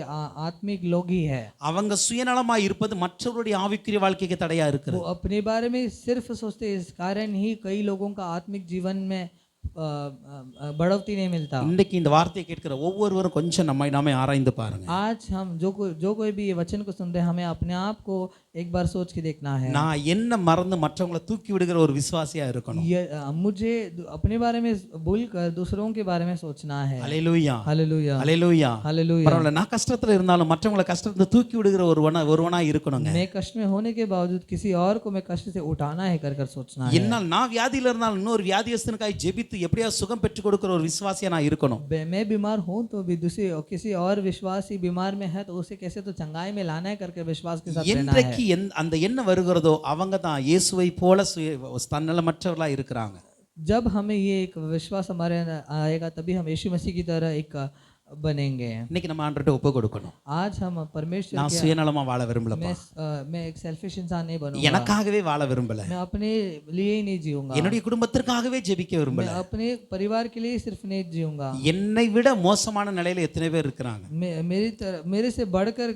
आत्मिक लोग ही है। அவங்க சுயநலமா இருப்பது மற்றவருடைய ஆவிக்குரிய வாழ்க்கைக்கு தடையா वो இருக்கிறது. अपने बारे में सिर्फ सोचते, इस कारण ही कई लोगों का आत्मिक जीवन में बढ़ोतरी नहीं मिलता। இன்னைக்கு இந்த வார்த்தையை கேட்கிற ஒவ்வொருவரும் கொஞ்சம் நாமே ஆராய்ந்து பாருங்க. आज हम जो कोई भी ये वचन को सुनते हैं, हमें अपने आप को एक बार सोच के देखना है। நான் என்ன மறந்து மற்றவங்களை தூக்கி விடுகிற ஒரு விசுவாசியா இருக்கணும். मुझे अपने बारे में भूल कर दूसरों के बारे में सोचना है। அல்லேலூயா. हालेलुया। அல்லேலூயா. हालेलुया। பரவாயில்ல, நான் கஷ்டத்துல இருந்தாலும் மற்றவங்களை கஷ்டத்தை தூக்கி விடுகிற ஒருவனா இருக்கணுங்க. मैं कष्ट में होने के बावजूद किसी और को मैं कष्ट से उठाना है कर सोचना है। என்னால் நான் வியாதியில இருந்தாலும் இன்னொரு வியாதியஸ்தனுக்காய் ஜெபித்து எப்படியா சுகம் பெற்றுக் கொடுக்கிற ஒரு விசுவாசியா நான் இருக்கணும். मैं बीमार हूँ तो भी दूसरे किसी और विश्वासी बीमार में है तो उसे कैसे तो चंगाई में लाना है करके विश्वास के साथ रहना है। என்றைக்கு அந்த எண்ணம் வருகிறதோ அவங்க தான் இயேசுவை போல தன்னலமற்றவர்களா இருக்கிறாங்க. जब हमें ये एक विश्वास हमारे अंदर आएगा तभी हम यीशु मसीह की तरह एक बनेंगे। இன்னைக்கு நம்ம ஆண்டவர்ட்ட ஒப்பு கொடுக்கணும். आज हम परमेश्वर நான் சுயநலமா வாழ விரும்பலப்பா. मैं एक सेल्फिश इंसान नहीं बनूंगा। எனக்காகவே வாழ விரும்பல. मैं अपने लिए ही नहीं जीऊंगा। என்னுடைய குடும்பத்திற்காகவே ஜெபிக்க मैं விரும்பல. अपने परिवार के लिए सिर्फ नहीं जीऊंगा। என்னை விட மோசமான நிலையில எத்தனை பேர் இருக்கிறாங்க? मेरे से बढ़कर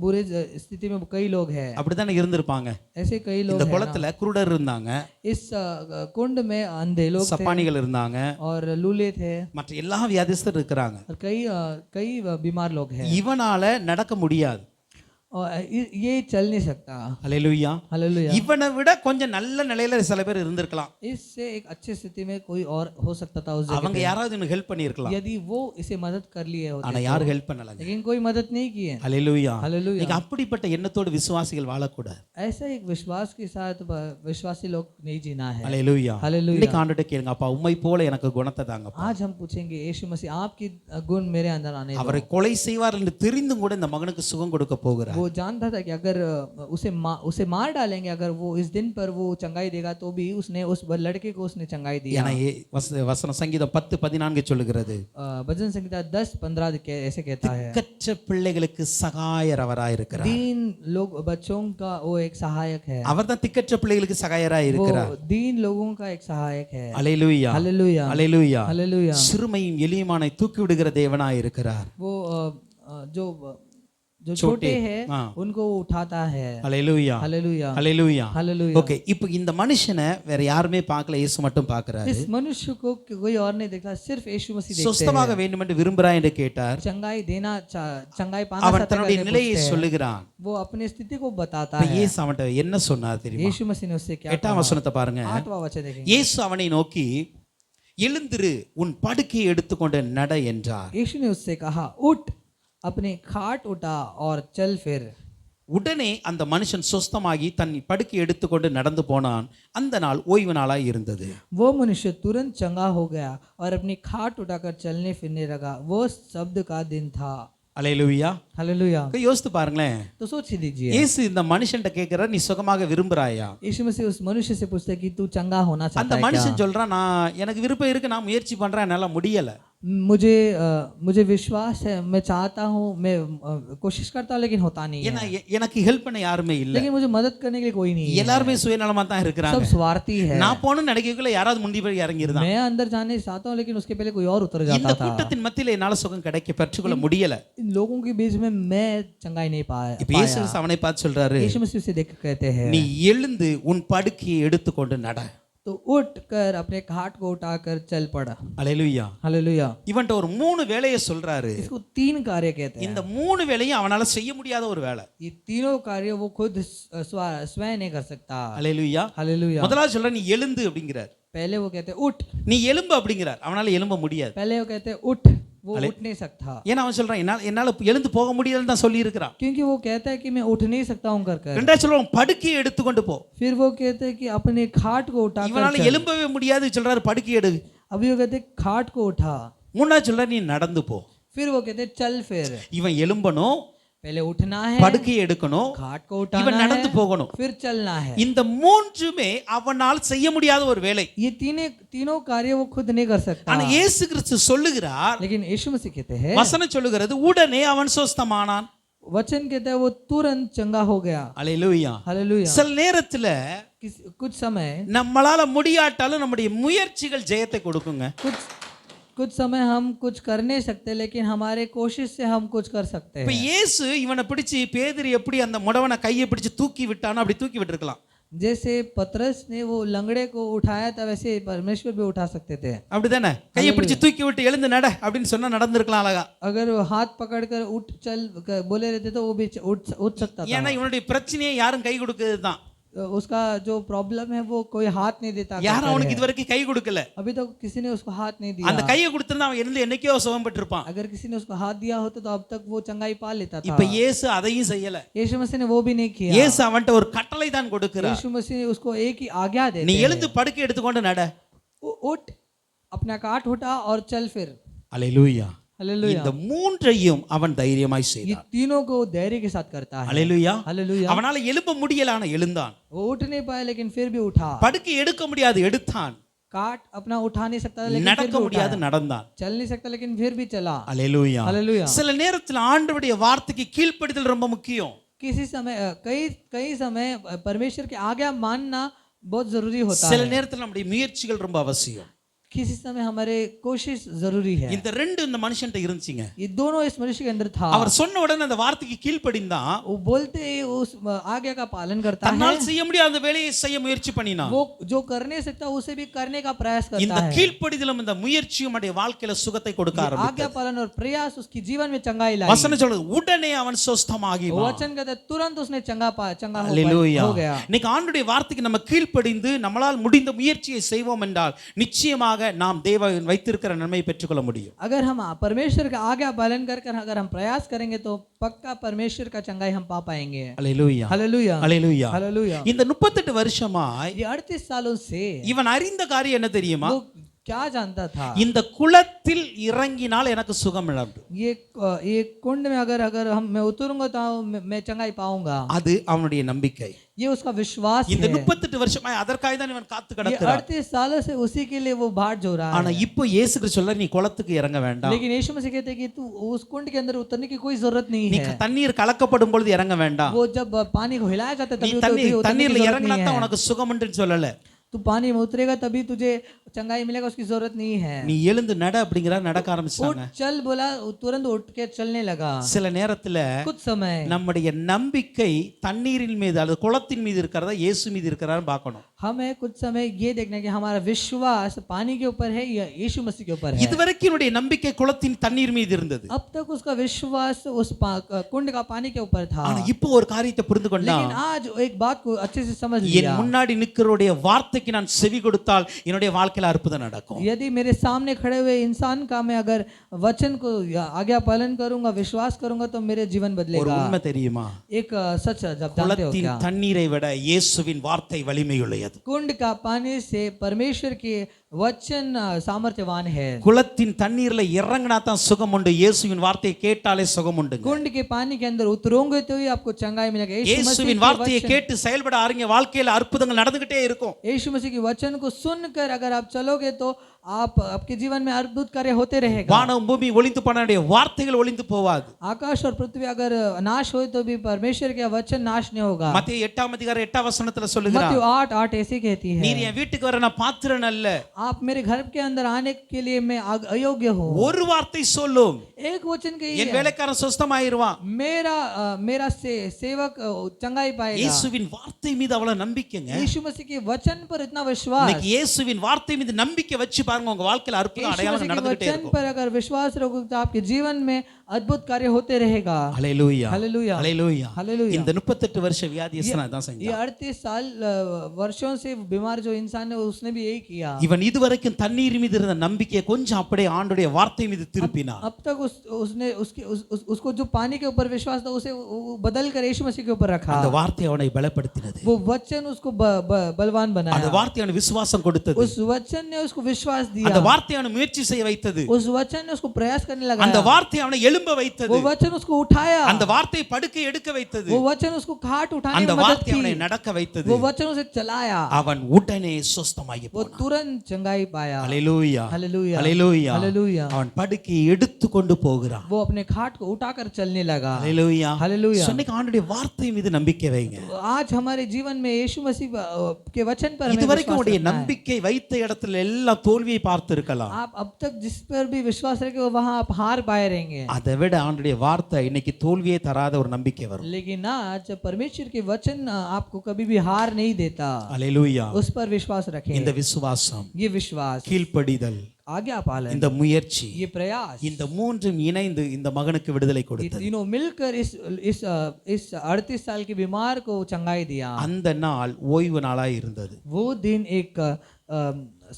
बुरे स्थिति में कई लोग हैं। அப்படித்தானே இருந்திருப்பாங்க. ऐसे कई लोग இந்த हैं। குளத்துல குருடர் இருந்தாங்க, इस कुंड में अंधे लोग थे சப்பானிகள் இருந்தாங்க, और लूले थे மற்ற எல்லா வியாதிஸ்தர் இருக்கிறாங்க. और कई बीमार लोग हैं। இவனால நடக்க முடியாது. और ये चल नहीं सकता। அல்லேலூயா. हालेलुया। இவனை விட கொஞ்சம் நல்ல நிலையில சில பேர் இருந்திருக்கலாம். इससे एक अच्छी स्थिति में कोई और हो सकता था उस जगह அவங்க पे। யாராவது எனக்கு ஹெல்ப் பண்ணியிருக்கலாம். यदि वो इसे मदद कर लिए होते ஆனா யாரும் ஹெல்ப் பண்ணலங்க. लेकिन कोई मदद नहीं की है। அல்லேலூயா. हालेलुया। நீங்க அப்படிப்பட்ட எண்ணத்தோடு விசுவாசிகள் வாழக்கூடாது. ऐसा एक विश्वास के साथ विश्वासी लोग नहीं जीना है। அல்லேலூயா. हालेलुया। இன்னைக்கு ஆண்டவர்ட்ட கேளுங்க, அப்பா உம்மை போல எனக்கு குணத்தை தாங்கப்பா. आज हम पूछेंगे यीशु मसीह आपकी गुण मेरे अंदर आने दो। அவரை கொலை செய்வார் என்று தெரிந்தும் கூட இந்த மகனுக்கு சுகம் கொடுக்க போகிறார். वो जानता था कि अगर उसे मार डालेंगे, अगर वो इस दिन पर वो चंगाई देगा तो भी उसने उस लड़के को उसने चंगाई दिया। ஏன்னா வசனம் சங்கீதம் 10:14 சொல்லுகிறது, भजन संहिता 10:15 ऐसे कहता है, கற்ற பிள்ளைகளுக்கு சகாயர் அவராயிருக்கிறார். दीन लोग बच्चों का वो एक सहायक है। அவர்தான் திக்கற்ற பிள்ளைகளுக்கு சகாயராய் वो இருக்கிறார். दीन लोगों का एक सहायक है। அல்லேலூயா. हालेलुया। அல்லேலூயா. हालेलुया। சிறுமையும் எளியமானை தூக்கி விடுகிற தேவனாய் இருக்கிறார். वो जो छोटे हैं हाँ। उनको वो उठाता है। அல்லேலூயா. हालेलुया। அல்லேலூயா. हालेलुया। ஓகே, இப்போ இந்த மனுஷனை வேற யாருமே பார்க்கல, இயேசு மட்டும் பார்க்கறாரு. इस मनुष्य को कोई और नहीं देखता, सिर्फ यीशु मसीह देखते हैं। சுஸ்தமாக வேண்டும் என்று விரும்புகிறாய் என்று கேட்டார். चंगाई पाना அவன் चाहता தன்னுடைய है, நிலையை சொல்லுகிறான். वो अपनी स्थिति को बताता இப்ப है। இயேசு அவன்கிட்ட என்ன சொன்னார் தெரியுமா? यीशु मसीह ने उससे क्या 8ஆம் வசனத்தை பாருங்க. 8वां वचन देखेंगे। இயேசு அவனை நோக்கி, எழுந்திரு, உன் படுக்கையை எடுத்துக்கொண்டு நட என்றார். यीशु ने उससे कहा, उठ, अपने खाट उठा और चल फिर। உடனே அந்த மனுஷன் சுஸ்தமாகி தன் படுக்கை எடுத்துக்கொண்டு நடந்து போனான். அந்த நாள் ஓய்வு நாளாய் இருந்தது. वो मनुष्य तुरंत चंगा हो गया और अपनी खाट उठाकर चलने फिरने लगा। वो शब्द का दिन था। அல்லேலூயா. हालेलुया। யோசித்து பாருங்களேன். तो सोच लीजिए, இயேசு இந்த மனுஷன்ட்ட கேட்கிறார், நீ சுகமாக விரும்புறாயா? यीशु मसीह उस मनुष्य से पूछते कि तू चंगा होना அந்த चाहता है क्या? மனுஷன் சொல்றான், நான் எனக்கு விருப்பம் இருக்கு, நான் முயற்சி பண்றேன், என்னால முடியல. मुझे विश्वास है, मैं चाहता हूँ, मैं कोशिश करता हूँ, लेकिन होता नहीं ஏன்னா है। எனக்கு ஹெல்ப் பண்ண யாருமே இல்ல, लेकिन मुझे मदद करने के लिए कोई नहीं है, எல்லாருமே சுயநலமா தான் सब இருக்கிறாங்க. स्वार्थी है। நான் போகணும்னு நினைக்கக்குள்ள யாராவது முந்தி போய் இறங்கிருதான். मैं अंदर जाने चाहता हूँ, लेकिन उसके पहले कोई और उतर இந்த जाता था। கூட்டத்தின் மத்தியில என்னால சுகம் கிடைக்க பெற்றுக்கொள்ள முடியல. इन लोगों के बीच में मैं चंगाई नहीं இப்ப இயேசு पाया। அவனை பார்த்து சொல்றாரு, यीशु मसीह से देख कहते हैं, நீ எழுந்து உன் படுக்கையை எடுத்துக்கொண்டு நட. तो उठ कर अपने खाट को उठाकर चल पड़ा। அல்லேலூயா. हालेलुया। இவன்ட்ட ஒரு 3 வேலையை சொல்றாரு. इसको 3 कार्य कहते हैं। இந்த 3 வேலையும் அவனால செய்ய முடியாத ஒரு வேலை. ये तीनों कार्य वो खुद स्वयं नहीं कर सकता। அல்லேலூயா. हालेलुया। முதலாவது சொல்ற நீ எழுந்து அப்படிங்கிறார். पहले वो कहते हैं उठ, நீ எழும்பு அப்படிங்கிறார். அவனால எழும்ப முடியாது. पहले वो कहते हैं उठ, वो उठ नहीं सकता, ஏன்னா அவன் சொல்றான் என்னால எழுந்து போக முடியலன்னு தான் சொல்லி இருக்கிறான். क्योंकि वो कहता है कि मैं उठ नहीं सकता हूँ कर कर। ரெண்டாவது சொல்றான் படுக்கையை எடுத்துக்கொண்டு போ. फिर वो कहते हैं कि अपने खाट को उठा कर இவனால चल। எழும்பவே முடியாது சொல்றாரு படுக்கையை எடு. अभी वो कहते हैं खाट को उठा। மூணாவது சொல்ற நீ நடந்து போ. फिर वो कहते हैं चल। फिर இவன் எழும்பணும், पहले उठना है, படுக்கையை எடுக்கணும், खाट को இவன் उठाना நடந்து है, போகணும். फिर चलना है। இந்த மூன்றுமே அவனால் செய்ய முடியாத ஒரு வேலை. ये तीनों कार्य वो खुद नहीं कर सकता। ஆனா இயேசு கிறிஸ்து சொல்லுகிறார், लेकिन यीशु मसीह कहते हैं, வசனம் சொல்லுகிறது உடனே அவன் சொஸ்தமானான். वचन कहता है वो तुरंत चंगा हो गया। அல்லேலூயா. हालेलुया। சில நேரத்துல कुछ समय நம்மளால முடியாட்டாலும் நம்முடைய முயற்சிகள் ஜெயத்தை கொடுக்குங்க. कुछ समय हम कुछ कर नहीं सकते, लेकिन हमारे कोशिश से हम कुछ कर सकते இப்ப हैं। இயேசு இவனை பிடிச்சு பேதுரு எப்படி அந்த முடவனை கையை பிடிச்சு தூக்கி விட்டானோ அப்படி தூக்கி விட்டுருக்கலாம். जैसे पतरस ने वो लंगड़े को उठाया था, वैसे परमेश्वर भी उठा सकते थे। அப்படிதானே? கையை பிடிச்சு தூக்கி விட்டு எழுந்து நட அப்படின்னு சொன்னா நடந்திருக்கலாம் அழகா. अगर वो हाथ पकड़कर उठ चल बोले रहते तो वो भी उठ सकता था। ஏன்னா இவனுடைய பிரச்சனையை யாரும் கை கொடுக்கிறது தான். उसका जो प्रॉब्लम है वो कोई हाथ नहीं देता। யாரும் அவனுக்கு இதுவரைக்கும் கை கொடுக்கல. अभी तक किसी ने उसको हाथ नहीं அந்த दिया। கையை கொடுத்திருந்தா அவன் எழுந்து என்னைக்கோ சுகம் பெற்றிருப்பான். अगर किसी ने उसको हाथ दिया होता तो अब तक वो चंगाई पा लेता था। இப்ப இயேசு அதையும் செய்யல. यीशु मसीह ने वो भी नहीं किया। இயேசு அவன்ட்ட ஒரு கட்டளை தான் கொடுக்கிறார். यीशु मसीह ने उसको एक ही आज्ञा देते நீ हैं, எழுந்து படுக்கை எடுத்துக்கொண்டு நட. उठ, अपना काट उठा और चल। फिर அல்லேலூயா. हालेलुया। இந்த மூன்றையும் அவன் தைரியமாய் ये செய்தான். तीनों को धैर्य के साथ करता है। அல்லேலூயா. हालेलुया। அவனால எழும்ப முடியல, ஆனா எழுந்தான். वो उठ नहीं पाया, लेकिन फिर भी उठा। படுக்கை எடுக்க முடியாது, எடுத்தான். काट अपना उठा नहीं सकता, लेकिन फिर நடக்க भी முடியாது, उठाया। நடந்தான். चल नहीं सकता, लेकिन फिर भी चला। அல்லேலூயா. हालेलुया। சில நேரத்துல ஆண்டவருடைய வார்த்தைக்கு கீழ்ப்படிதல் ரொம்ப முக்கியம். किसी समय कई समय परमेश्वर की आज्ञा मानना बहुत जरूरी होता சில है। நேரத்துல நம்முடைய முயற்சிகள் ரொம்ப அவசியம். किसी समय हमारे कोशिश जरूरी है। இந்த ரெண்டு இந்த மனுஷன்ட்ட இருந்துச்சுங்க. ये दोनों इस मनुष्य के अंदर था। அவர் சொன்ன உடனே அந்த வார்த்தைக்கு கீழ்ப்படிந்தான். वो बोलते ही उस आज्ञा का पालन करता है। தன்னால் செய்ய முடியாத அந்த வேலையை செய்ய முயற்சி பண்ணினான். वो जो कर नहीं सकता उसे भी करने का प्रयास இந்த करता है। கீழ்ப்படிதலும் இந்த முயற்சியும் அவனுடைய வாழ்க்கையில சுகத்தை கொடுக்க ये ஆரம்பித்தது. आज्ञा पालन और प्रयास उसकी जीवन में चंगाई लाई। வசனம் சொல்லுது உடனே அவன் சொஸ்தமாகி वो वचन कहता है तुरंत उसने चंगा அல்லேலூயா. हो गया। இன்னைக்கு ஆண்டவருடைய வார்த்தைக்கு நம்ம கீழ்ப்படிந்து நம்மளால் முடிந்த முயற்சியை செய்வோம் என்றால் நிச்சயமாக நாம் தேவன் வைத்திருக்கிற நன்மையை பெற்றுக்கொள்ள முடியும். अगर हम परमेश्वर का आज्ञा पालन कर अगर हम प्रयास करेंगे तो पक्का परमेश्वर का चंगाई हम पा पाएंगे। அல்லேலூயா. हालेलुया। அல்லேலூயா. हालेलुया। இந்த 38 வருஷமாய் ये 38 सालों से இவன் அறிந்த காரியம் என்ன தெரியுமா? वो क्या जानता था? இந்த குளத்தில் இறங்கினால் எனக்கு சுகம் இழந்து. ये कुंड में अगर मैं उतरूंगा तो मैं चंगाई पाऊंगा। அது அவனுடைய நம்பிக்கை. ये उसका विश्वास இந்த है। 38 வருஷமாய் அதற்காக தான் இவன் காத்து ये கிடக்கிறான். 38 सालों से उसी के लिए वो बाट जो रहा ஆனா है। இப்போ இயேசு கிறிஸ்து சொல்றார் நீ குளத்துக்கு இறங்க வேண்டாம். लेकिन यीशु मसीह कहते हैं कि तू उस कुंड के अंदर उतरने की कोई जरूरत नहीं நீ है। தண்ணீர் கலக்கப்படும் பொழுது இறங்க வேண்டாம். वो जब पानी को हिलाया जाता है நீ तभी उतरने की தண்ணீர்ல जरूरत இறங்கினா नहीं தான் है। உனக்கு சுகம் என்று சொல்லல. तू पानी में उतरेगा तभी तुझे चंगाई मिलेगा, उसकी जरूरत नहीं है। நீ எழுந்து நட அப்படிங்கறா நடக்க ஆரம்பிச்சாங்க. उठ चल बोला, तुरंत उठ के चलने लगा। சில நேரத்துல कुछ समय நம்முடைய நம்பிக்கை தண்ணீரின் மீது அல்லது குளத்தின் மீது இருக்கிறதா இயேசு மீது இருக்கிறான்னு பார்க்கணும். हमें कुछ समय ये देखना है कि हमारा विश्वास पानी के ऊपर है या यीशु मसीह के ऊपर है। இதுவரைக்கும் என்னுடைய நம்பிக்கை குளத்தின் தண்ணீர் மீது இருந்தது. अब तक उसका विश्वास उस कुंड का पानी के ऊपर था। ஆனா இப்போ ஒரு காரியத்தை புரிந்து கொண்டான். लेकिन आज एक बात को अच्छे से समझ என் लिया। முன்னாடி நிற்கிறவருடைய வார்த்தைக்கு நான் செவி கொடுத்தால் என்னுடைய வாழ்க்கையில அற்புதம் நடக்கும். यदि मेरे सामने खड़े हुए इंसान का मैं अगर वचन को आज्ञा पालन करूंगा, विश्वास करूंगा तो मेरे जीवन ஒரு बदलेगा। உண்மை தெரியுமா? एक सच जब जानते हो குளத்தின் क्या? தண்ணீரை விட இயேசுவின் வார்த்தை வலிமையுள்ளது. कुंड का पानी से परमेश्वर के वचन सामर्थ्यवान है। குளத்தின் தண்ணீர்ல இறங்கினா தான் சுகம் உண்டு. இயேசுவின் வார்த்தையை கேட்டாலே சுகம் உண்டு. कुंड के पानी के अंदर उतरोगे तो ही आपको चंगाई मिलेगा। இயேசுவின் வார்த்தையை கேட்டு செயல்பட ஆரம்பிங்க, வாழ்க்கையில அற்புதங்கள் நடந்துகிட்டே இருக்கும். यीशु मसीह के वचन को सुनकर अगर आप चलोगे तो आपके जीवन में अद्भुत कार्य होते रहेगा। வானம் பூமி ஒளிந்து போனாடைய வார்த்தைகள் ஒளிந்து போவாது. आकाश और पृथ्वी अगर नाश हो तो भी परमेश्वर का वचन नाश नहीं होगा। மத்தேயு 8 அதிகாரம் 8 வசனத்துல சொல்லுகிறார், मत्ती 8:8 ऐसे कहती है, நீர் என் வீட்டுக்கு வர நான் பாத்திரன் அல்ல, आप मेरे घर के अंदर आने के लिए मैं अयोग्य हूँ। ஒரு வார்த்தை சொல்லும், एक वचन என் कहिए, வேலைக்காரன் சுஸ்தமாயிருவான். मेरा सेवक चंगाई पाएगा। இயேசுவின் வார்த்தை மீது அவ்வளவு நம்பிக்கைங்க. यीशु मसीह के वचन पर इतना विश्वास, இன்னைக்கு இயேசுவின் வார்த்தை மீது நம்பிக்கை வச்சு பாருங்க, உங்க வாழ்க்கையில அற்புதம் यीशु அடையாளம் मसीह के நடந்துட்டே वचन இருக்கும். पर अगर विश्वास रखोगे तो आपके जीवन में अद्भुत कार्य होते रहेगा। ஹல்லேலூயா, हालेलुया, ஹல்லேலூயா. हालेलुया। இந்த 38 வருஷ வியாதியஸ்தன் அதான் ये செஞ்சான். 38 साल वर्षों से बीमार जो इंसान है उसने भी यही किया। இவன் இதுவரைக்கும் தண்ணீர் மீது இருந்த நம்பிக்கையை கொஞ்சம் அப்படியே ஆண்டுடைய வார்த்தை மீது திருப்பினான். अब तक उसको जो पानी के ऊपर विश्वास था उसे बदल कर यीशु मसीह के ऊपर रखा। அந்த வார்த்தை அவனை பலப்படுத்தினது. वो वचन उसको बलवान அந்த बनाया। வார்த்தை அவனுக்கு விசுவாசம் கொடுத்தது. उस वचन ने उसको विश्वास அந்த दिया। வார்த்தை அவனை முயற்சி செய்ய வைத்தது. उस वचन ने उसको प्रयास करने அந்த लगाया। வார்த்தை அவனை எழும்ப வைத்தது. वो वचन उसको उठाया। அந்த வார்த்தை படுக்கை எடுக்க வைத்தது. वो वचन उसको खाट उठाने அந்த में मदद வார்த்தை அவனை की। நடக்க வைத்தது. वो वचन उसे चलाया। அவன் உடனே சுஸ்தமாகி वो போனான். तुरंत चंगाई पाया। ஹல்லேலூயா, हालेलुया, ஹல்லேலூயா. हालेलुया। அவன் படுக்கையை எடுத்து கொண்டு போகிறான். वो अपने खाट को उठाकर चलने लगा। ஹல்லேலூயா, हालेलुया। சொன்னீங்க ஆண்டுடைய வார்த்தை மீது நம்பிக்கை வைங்க. आज हमारे जीवन में यीशु मसीह के वचन पर हमें இதுவரைக்கும் विश्वास உடைய रखना है। நம்பிக்கை வைத்த இடத்துல எல்லாம் தோல்வியை பார்த்து இருக்கலாம். आप अब तक जिस पर भी विश्वास रखे वहां आप हार पाए रहेंगे। அதை விட ஆண்டுடைய வார்த்தை இன்னைக்கு தோல்வியே தராத ஒரு நம்பிக்கை வரும். लेकिन आज परमेश्वर के वचन आपको कभी भी हार नहीं देता। ஹல்லேலூயா. उस पर विश्वास रखें। இந்த விசுவாசம், ये विश्वास, கீழ்ப்படிதல், आज्ञा पालन, இந்த முயற்சி, ये प्रयास, இந்த மூன்றும் இணைந்து இந்த மகனுக்கு விடுதலை ये கொடுத்தது. तीनों मिलकर इस 38 साल के बीमार को चंगाई दिया। அந்த நாள் ஓய்வு நாளாய் இருந்தது. वो दिन एक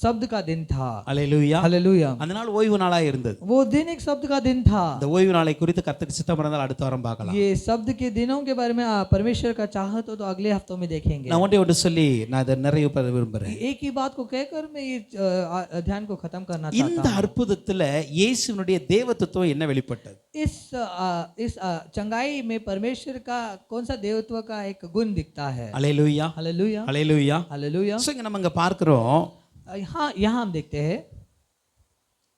शब्द का दिन था। ஹல்லேலூயா. हालेलुया। அந்த நாள் ஓய்வு நாளாய் இருந்தது. वो दिन एक शब्द का दिन था। இந்த ஓய்வு நாளை குறித்து கர்த்தருக்கு சித்தம் இருந்தால் அடுத்த வாரம் பார்க்கலாம். ये शब्द के दिनों के बारे में परमेश्वर का चाहत हो तो अगले हफ्तों में देखेंगे। நான் ஒன்று சொல்லி நான் இதை நிறைவு பெற விரும்புகிறேன். एक ही बात को कहकर मैं ये अध्ययन को खत्म करना இந்த चाहता हूँ। அற்புதத்துல இயேசுவினுடைய தேவத்துவம் என்ன வெளிப்பட்டது? इस चंगाई में परमेश्वर का कौन सा देवत्व का एक गुण दिखता है? ஹல்லேலூயா, हालेलुया, ஹல்லேலூயா. हालेलुया। சோ இங்க நம்ம இங்க பார்க்கிறோம், हाँ, यहाँ हम देखते हैं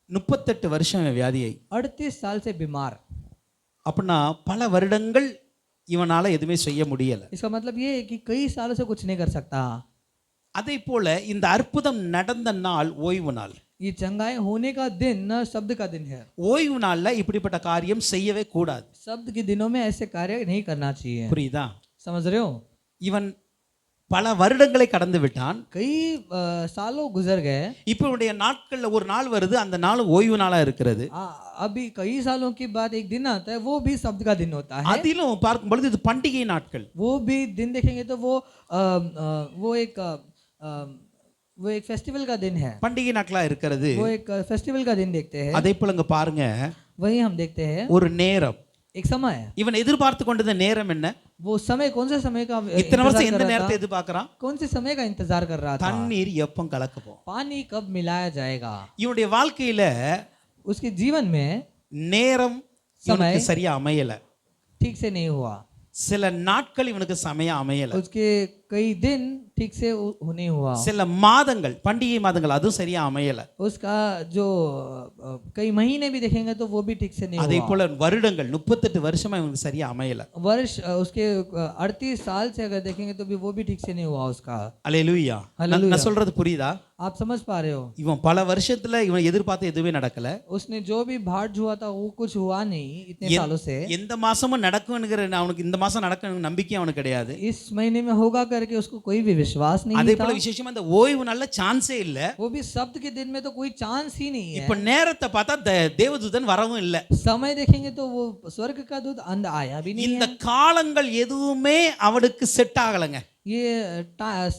38 வருஷம் வியாதியை. 38 साल से बीमार। அப்படின்னா பல வருடங்கள் இவனால எதுவுமே செய்ய முடியல. इसका मतलब ये है कि कई सालों से कुछ नहीं कर सकता। அதே போல இந்த அற்புதம் நடந்த நாள் ஓய்வு நாள். ये चंगाई होने का दिन न शब्द का दिन है। ஓய்வு நாள்ல இப்படிப்பட்ட காரியம் செய்யவே கூடாது. शब्द के दिनों में ऐसे कार्य नहीं करना चाहिए। புரியுதா? समझ रहे हो? இவன் பல வருடங்களை கடந்து விட்டான். कई सालों गुजर गए। இப்போ இவனுடைய நாட்கள்ல ஒரு நாள் வருது, அந்த நாள் ஓய்வு நாளா இருக்கிறது. अभी कई सालों के बाद एक दिन आता है, वो भी शब्द का दिन होता है। அதிலும் பார்க்கும் பொழுது இது பண்டிகை நாட்கள். वो भी दिन देखेंगे तो वो एक फेस्टिवल का दिन है। பண்டிகை நாட்களா இருக்கிறது. वो एक फेस्टिवल का दिन देखते हैं। அதே போல இங்க பாருங்க, वही हम देखते हैं ஒரு நேரம், एक समय। இவன் எதிர்பார்த்து கொண்டிருந்த நேரம் என்ன? वो समय कौन से समय का இத்தனை வருஷம் इंतजार எந்த कर रहा நேரத்தை था? எதிர்பார்க்கறான்? कौन से समय का इंतजार कर रहा था? தண்ணீர் எப்போ கலக்கப்போம்? पानी कब मिलाया जाएगा? இவனுடைய வாழ்க்கையில उसके जीवन में நேரம் இவனுக்கு சரியா அமையல. ठीक से नहीं हुआ। சில நாட்கள் இவனுக்கு சமயம் அமையல. उसके कई दिन ठीक से नहीं हुआ। சில மாதங்கள், பண்டிகை மாதங்கள், அதுவும் சரியா அமையல. उसका जो कई महीने भी देखेंगे तो वो भी ठीक से नहीं அதே हुआ। போல வருடங்கள் 38 வருஷமா இவனுக்கு சரியா அமையல. वर्ष उसके 38 साल से अगर देखेंगे तो भी वो भी ठीक से नहीं हुआ उसका। அல்லேலூயா. நான் சொல்றது புரியுதா? आप समझ पा रहे हो? இவன் பல வருஷத்துல இவன் எதிர்பார்த்த எதுவுமே நடக்கல. उसने जो भी भाट जुआ था वो कुछ हुआ नहीं इतने सालों से। எந்த மாசமும் நடக்கும்ங்கிற அவனுக்கு இந்த மாசம் நடக்கும் நம்பிக்கை அவனுக்கு கிடையாது. इस महीने में होगा करके उसको कोई भी विश्वास नहीं அதே था। போல விசேஷமா இந்த ஓய்வு நல்ல சான்ஸே இல்ல. वो भी शब्द के दिन में तो कोई चांस ही नहीं है। இப்ப நேரத்தை பார்த்தா தேவதூதன் வரவும் இல்ல. समय देखेंगे तो वो स्वर्ग का दूत अंध आया भी नहीं இந்த है। காலங்கள் எதுவுமே அவனுக்கு செட் ஆகலங்க. ये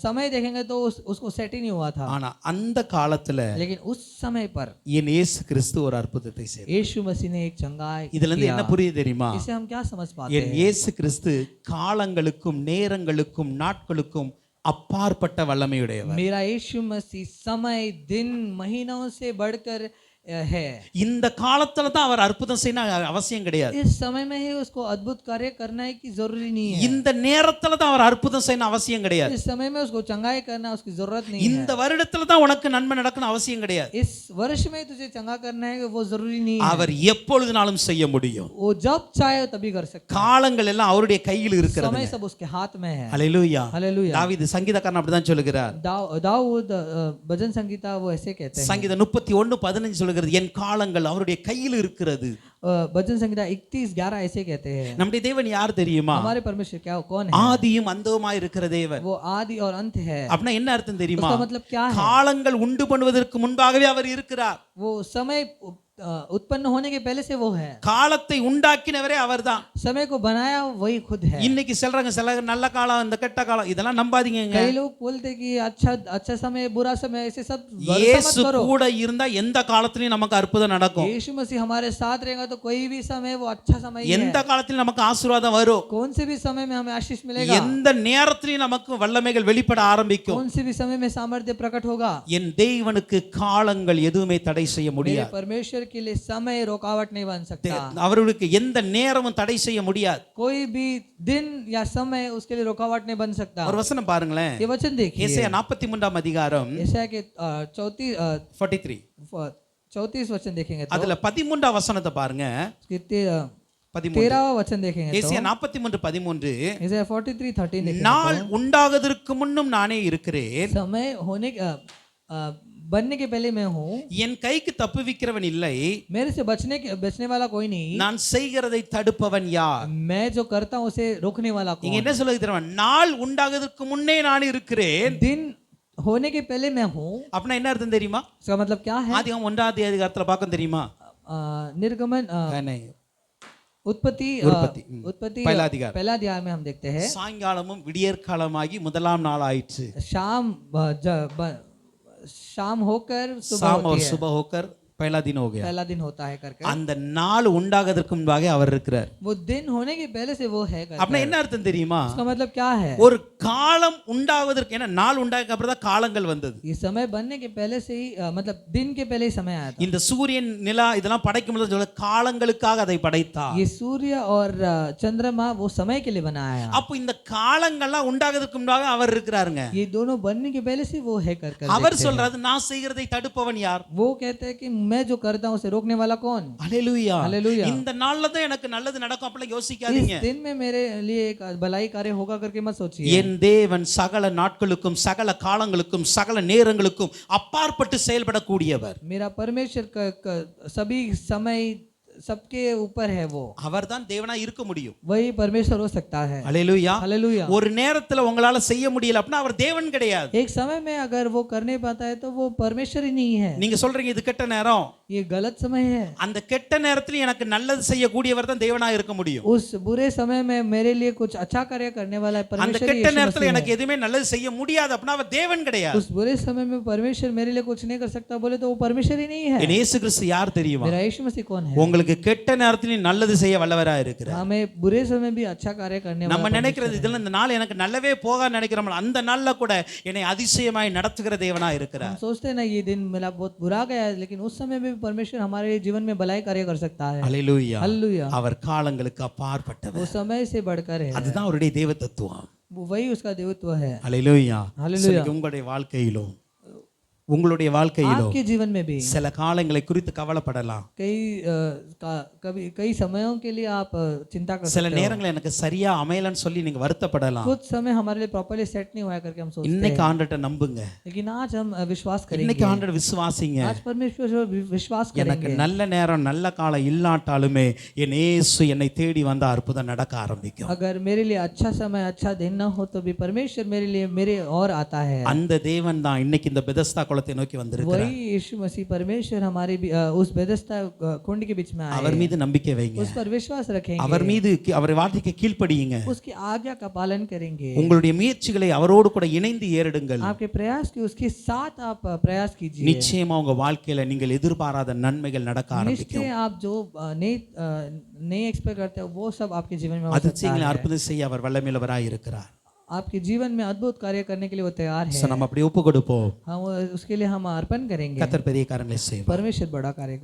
समय देखेंगे तो उसको सेट ही नहीं हुआ था। ஆனா அந்த காலத்துல लेकिन उस समय पर என் இயேசு கிறிஸ்து ஒரு அற்புதத்தை செய்தார். यीशु मसीह ने एक चंगाई இதுல இருந்து என்ன புரியுது தெரியுமா? इसे हम क्या समझ पाते என் हैं? இயேசு கிறிஸ்து காலங்களுக்கும் நேரங்களுக்கும் நாட்களுக்கும் அப்பாற்பட்ட வல்லமையுடையவர். मेरा यीशु मसीह समय दिन महीनों से बढ़कर है। இந்த காலத்துல தான் அவர் அற்புதம் செய்யணும் அவசியம் கிடையாது. इस समय में ही उसको अद्भुत कार्य करना है कि जरूरी नहीं है। இந்த நேரத்துல தான் அவர் அற்புதம் செய்யணும் அவசியம் கிடையாது. इस समय में उसको चंगाई करना उसकी जरूरत नहीं है। இந்த வருடத்துல தான் உனக்கு நன்மை நடக்கணும் அவசியம் கிடையாது. इस वर्ष में तुझे चंगा करना है वो जरूरी नहीं है। அவர் எப்பொழுதுனாலும் செய்ய முடியும். वो जब चाहे तभी कर सकता है। காலங்கள் எல்லாம் அவருடைய கையில் இருக்கிறது. समय सब उसके हाथ में है। ஹல்லேலூயா. हालेलुया। தாவீது சங்கீதக்காரன் அப்படிதான் சொல்லுகிறார். दाऊद भजन संगीता वो ऐसे कहते हैं। சங்கீதம் 31:15 சொல்லுகிறது என் காலங்கள் அவருடைய கையில் இருக்கிறது. भजन संगीता 31:11 ऐसे कहते हैं। நம்முடைய தேவன் யார் தெரியுமா? हमारे परमेश्वर क्या कौन है? ஆதியும் அந்தவுமாய் இருக்கிற தேவன். वो आदि और अंत है। அப்படின்னா என்ன அர்த்தம் தெரியுமா? उसका मतलब क्या है? காலங்கள் உண்டு பண்ணுவதற்கு முன்பாகவே அவர் இருக்கிறார். वो समय उत्पन्न होने के पहले से वो है। காலத்தை உண்டாக்கினவரே அவர்தான். समय को बनाया वही खुद है। இன்னைக்கு சொல்றாங்க சில நல்ல காலம் இந்த கெட்ட காலம் இதெல்லாம் நம்பாதீங்க. कई लोग बोलते कि अच्छा समय बुरा समय ऐसे सब இயேசு கூட இருந்தா எந்த காலத்திலயும் நமக்கு அற்புதம் நடக்கும். यीशु मसीह हमारे साथ रहेगा तो कोई भी समय वो अच्छा समय ही है। எந்த காலத்திலும் நமக்கு ஆசீர்வாதம் வரும். कौन से भी समय में हमें आशीष मिलेगा। எந்த நேரத்திலயும் நமக்கு வல்லமைகள் வெளிப்பட ஆரம்பிக்கும். कौन से भी समय में सामर्थ्य प्रकट होगा। என் தேவனுக்கு காலங்கள் எதுவுமே தடை செய்ய முடியாது. परमेश्वर के लिए समय रुकावट नहीं बन सकता। அவருக்கு எந்த நேரமும் தடை செய்ய முடியாது. कोई भी दिन या समय उसके लिए रुकावट नहीं बन सकता। ஒரு வசனம் பாருங்களேன். ये वचन देखिए ஏசாயா 43 அதிகாரம் यशायाह के 34 वचन देखेंगे तो அதுல 13 வசனத்தை பாருங்க. उसके 13 13वां वचन देखेंगे तो ஏசாயா 43:13 यशायाह 43:13 देखेंगे நாள் உண்டாகுவதற்கு முன்னும் நானே இருக்கிறேன். समय होने बनने के पहले मैं हूँ। என் கைக்கு தப்புவிக்கிறவன் இல்லை. मेरे से बचने वाला कोई नहीं। நான் செய்கிறதை தடுப்பவன் யார்? मैं जो करता हूँ उसे रोकने वाला कौन? இங்க என்ன சொல்லுது தெரியுமா? நாள் உண்டாகுவதற்கு முன்னே நான் இருக்கிறேன். दिन होने के पहले मैं हूँ। அப்படின்னா என்ன அர்த்தம் தெரியுமா? इसका मतलब क्या है? ஆதியாகமம் 1 அதிகாரத்துல பார்க்க தெரியுமா? निर्गमन उत्पत्ति पहला अध्याय में हम देखते हैं சாயங்காலமும் விடியற்காலமாகி முதலாம் நாள் ஆயிற்று. शाम होकर शाम और सुबह होकर पहला दिन हो गया. पहला दिन होता है करके அந்த நாள் உண்டாகுவதற்கு முன்பாக அவர் இருக்கிறார். वो दिन होने के पहले से वो है करके। அப்படின்னா என்ன அர்த்தம் தெரியுமா? इसका मतलब क्या है? ஒரு காலம் உண்டாவதற்கு என்ன நாள் உண்டாக அப்புறம் தான் காலங்கள் வந்தது. ये समय बनने के पहले से ही मतलब दिन के पहले ही समय आया था। இந்த சூரியன் நிலா இதெல்லாம் படைக்கும் போது சொல்ல காலங்களுக்காக அதை படைத்தார். ये सूर्य और चंद्रमा वो समय के लिए बनाया। அப்ப இந்த காலங்கள்லாம் உண்டாகுவதற்கு முன்பாக அவர் இருக்கிறாருங்க. ये दोनों बनने के पहले से वो है करके। அவர் சொல்றாரு நான் செய்கிறதை தடுப்பவன் யார்? वो कहते हैं कि मैं जो करता हूं उसे रोकने वाला कौन? Hallelujah hallelujah. இந்த நாள்ல தான் எனக்கு நல்லது நடக்கும் அப்படி யோசிக்காதீங்க. इस दिन में मेरे लिए एक भलाई कार्य होगा करके मत सोचिए। என் தேவன் சகல நாட்களுக்கும் சகல காலங்களுக்கும் சகல நேரங்களுக்கும் அப்பாற்பட்டு செயல்படக்கூடியவர். मेरा परमेश्वर सभी समय सबके ऊपर है वो। அவர்தான் தேவனா இருக்க முடியும். वही परमेश्वर हो सकता है। Hallelujah hallelujah. ஒரு நேரத்துல உங்களால செய்ய முடியல அப்படினா அவர் தேவன் கிடையாது. एक समय में अगर वो कर नहीं पाता है तो वो परमेश्वर ही नहीं है। நீங்க சொல்றீங்க இது கெட்ட நேரம். ये गलत समय है। அந்த கெட்ட நேரத்துல எனக்கு நல்லது செய்யக்கூடியவர் தான் தேவனா இருக்க முடியும். उस बुरे समय में मेरे लिए कुछ अच्छा कार्य करने वाला है परमेश्वर। அந்த கெட்ட நேரத்துல எனக்கு எதுமே நல்லது செய்ய முடியாது அப்படினா அவர் தேவன் கிடையாது. उस बुरे समय में परमेश्वर मेरे लिए कुछ नहीं कर सकता बोले तो वो परमेश्वर ही नहीं है। இயேசு கிறிஸ்து யார் தெரியுமா? मेरा यीशु मसीह कौन है? உங்களுக்கு கெட்ட நேரத்திலும் நல்லது செய்ய வல்லவரா இருக்கிறார். हमें बुरे समय भी अच्छा कार्य करने वाला। நம்ம நினைக்கிறது இதெல்லாம் இந்த நாள் எனக்கு நல்லவே போகான்னு நினைக்கிறோம். அந்த நாள்ல கூட என்னை அதிசயமாய் நடத்துகிற தேவனா இருக்கிறார். हम सोचते हैं ना ये दिन मेरा बहुत बुरा गया लेकिन उस समय में भी परमेश्वर हमारे जीवन में भलाई कार्य कर सकता है। Hallelujah hallelujah. அவர் காலங்களுக்கு அப்பாற்பட்டவர். वो समय से बढ़कर है। அதுதான் அவருடைய தேவ தத்துவம். वही उसका देवत्व है। Hallelujah hallelujah. உங்களுடைய வாழ்க்கையிலும் உங்களுடைய வாழ்க்கையிலும் आपके जीवन में भी சில காலங்களை குறித்து கவலைப்படலாம். कई समयों के लिए आप चिंता कर சில सकते हो। நேரங்களில் எனக்கு சரியா அமையலன்னு சொல்லி நீங்க வருத்தப்படலாம். कुछ समय हमारे लिए प्रॉपर्ली सेट नहीं हुआ करके हम सोचते हैं। இன்னைக்கு ஆண்டவரை நம்புங்க. लेकिन आज हम विश्वास करेंगे। இன்னைக்கு ஆண்டவரை விசுவாசிங்க. आज परमेश्वर विश्वास எனக்கு करेंगे। நல்ல நேரம் நல்ல காலம் இல்லாட்டாலுமே என் இயேசு என்னை தேடி வந்த அற்புதம் நடக்க ஆரம்பிக்கும். अगर मेरे लिए अच्छा समय अच्छा दिन न हो तो भी परमेश्वर मेरे लिए मेरे और आता है। அந்த தேவன் தான் இன்னைக்கு இந்த பெதஸ்தா குளத்தை நோக்கி வந்திருக்கிறார். वही यीशु मसीह परमेश्वर हमारे उस बेदस्ता कुंड के बीच में आए। அவர் மீது நம்பிக்கை வைங்க. उस पर विश्वास रखेंगे। அவர் மீது அவர் வார்த்தைக்கு கீழ்ப்படியுங்க. उसकी आज्ञा का पालन करेंगे। உங்களுடைய முயற்சிகளை அவரோடு கூட இணைந்து ஏறெடுங்கள். आपके प्रयास की उसके साथ आप प्रयास कीजिए। நிச்சயமா உங்க வாழ்க்கையில நீங்கள் எதிர்பாராத நன்மைகள் நடக்க ஆரம்பிக்கும். निश्चय आप जो नहीं एक्सपेक्ट करते हो वो सब आपके जीवन में हो सकता அதிசயங்களை है। அற்புதம் செய்ய அவர் வல்லமையுள்ளவராய் இருக்கிறார். आपके जीवन में अद्भुत कार्य करने के लिए वो तैयार ஸோ है। நம்ம அப்படி ஒப்பு கொடுப்போம். उसके लिए हम अर्पण करेंगे। கர்த்தர் பெரிய காரியங்களை செய்வார். परमेश्वर बड़ा कार्य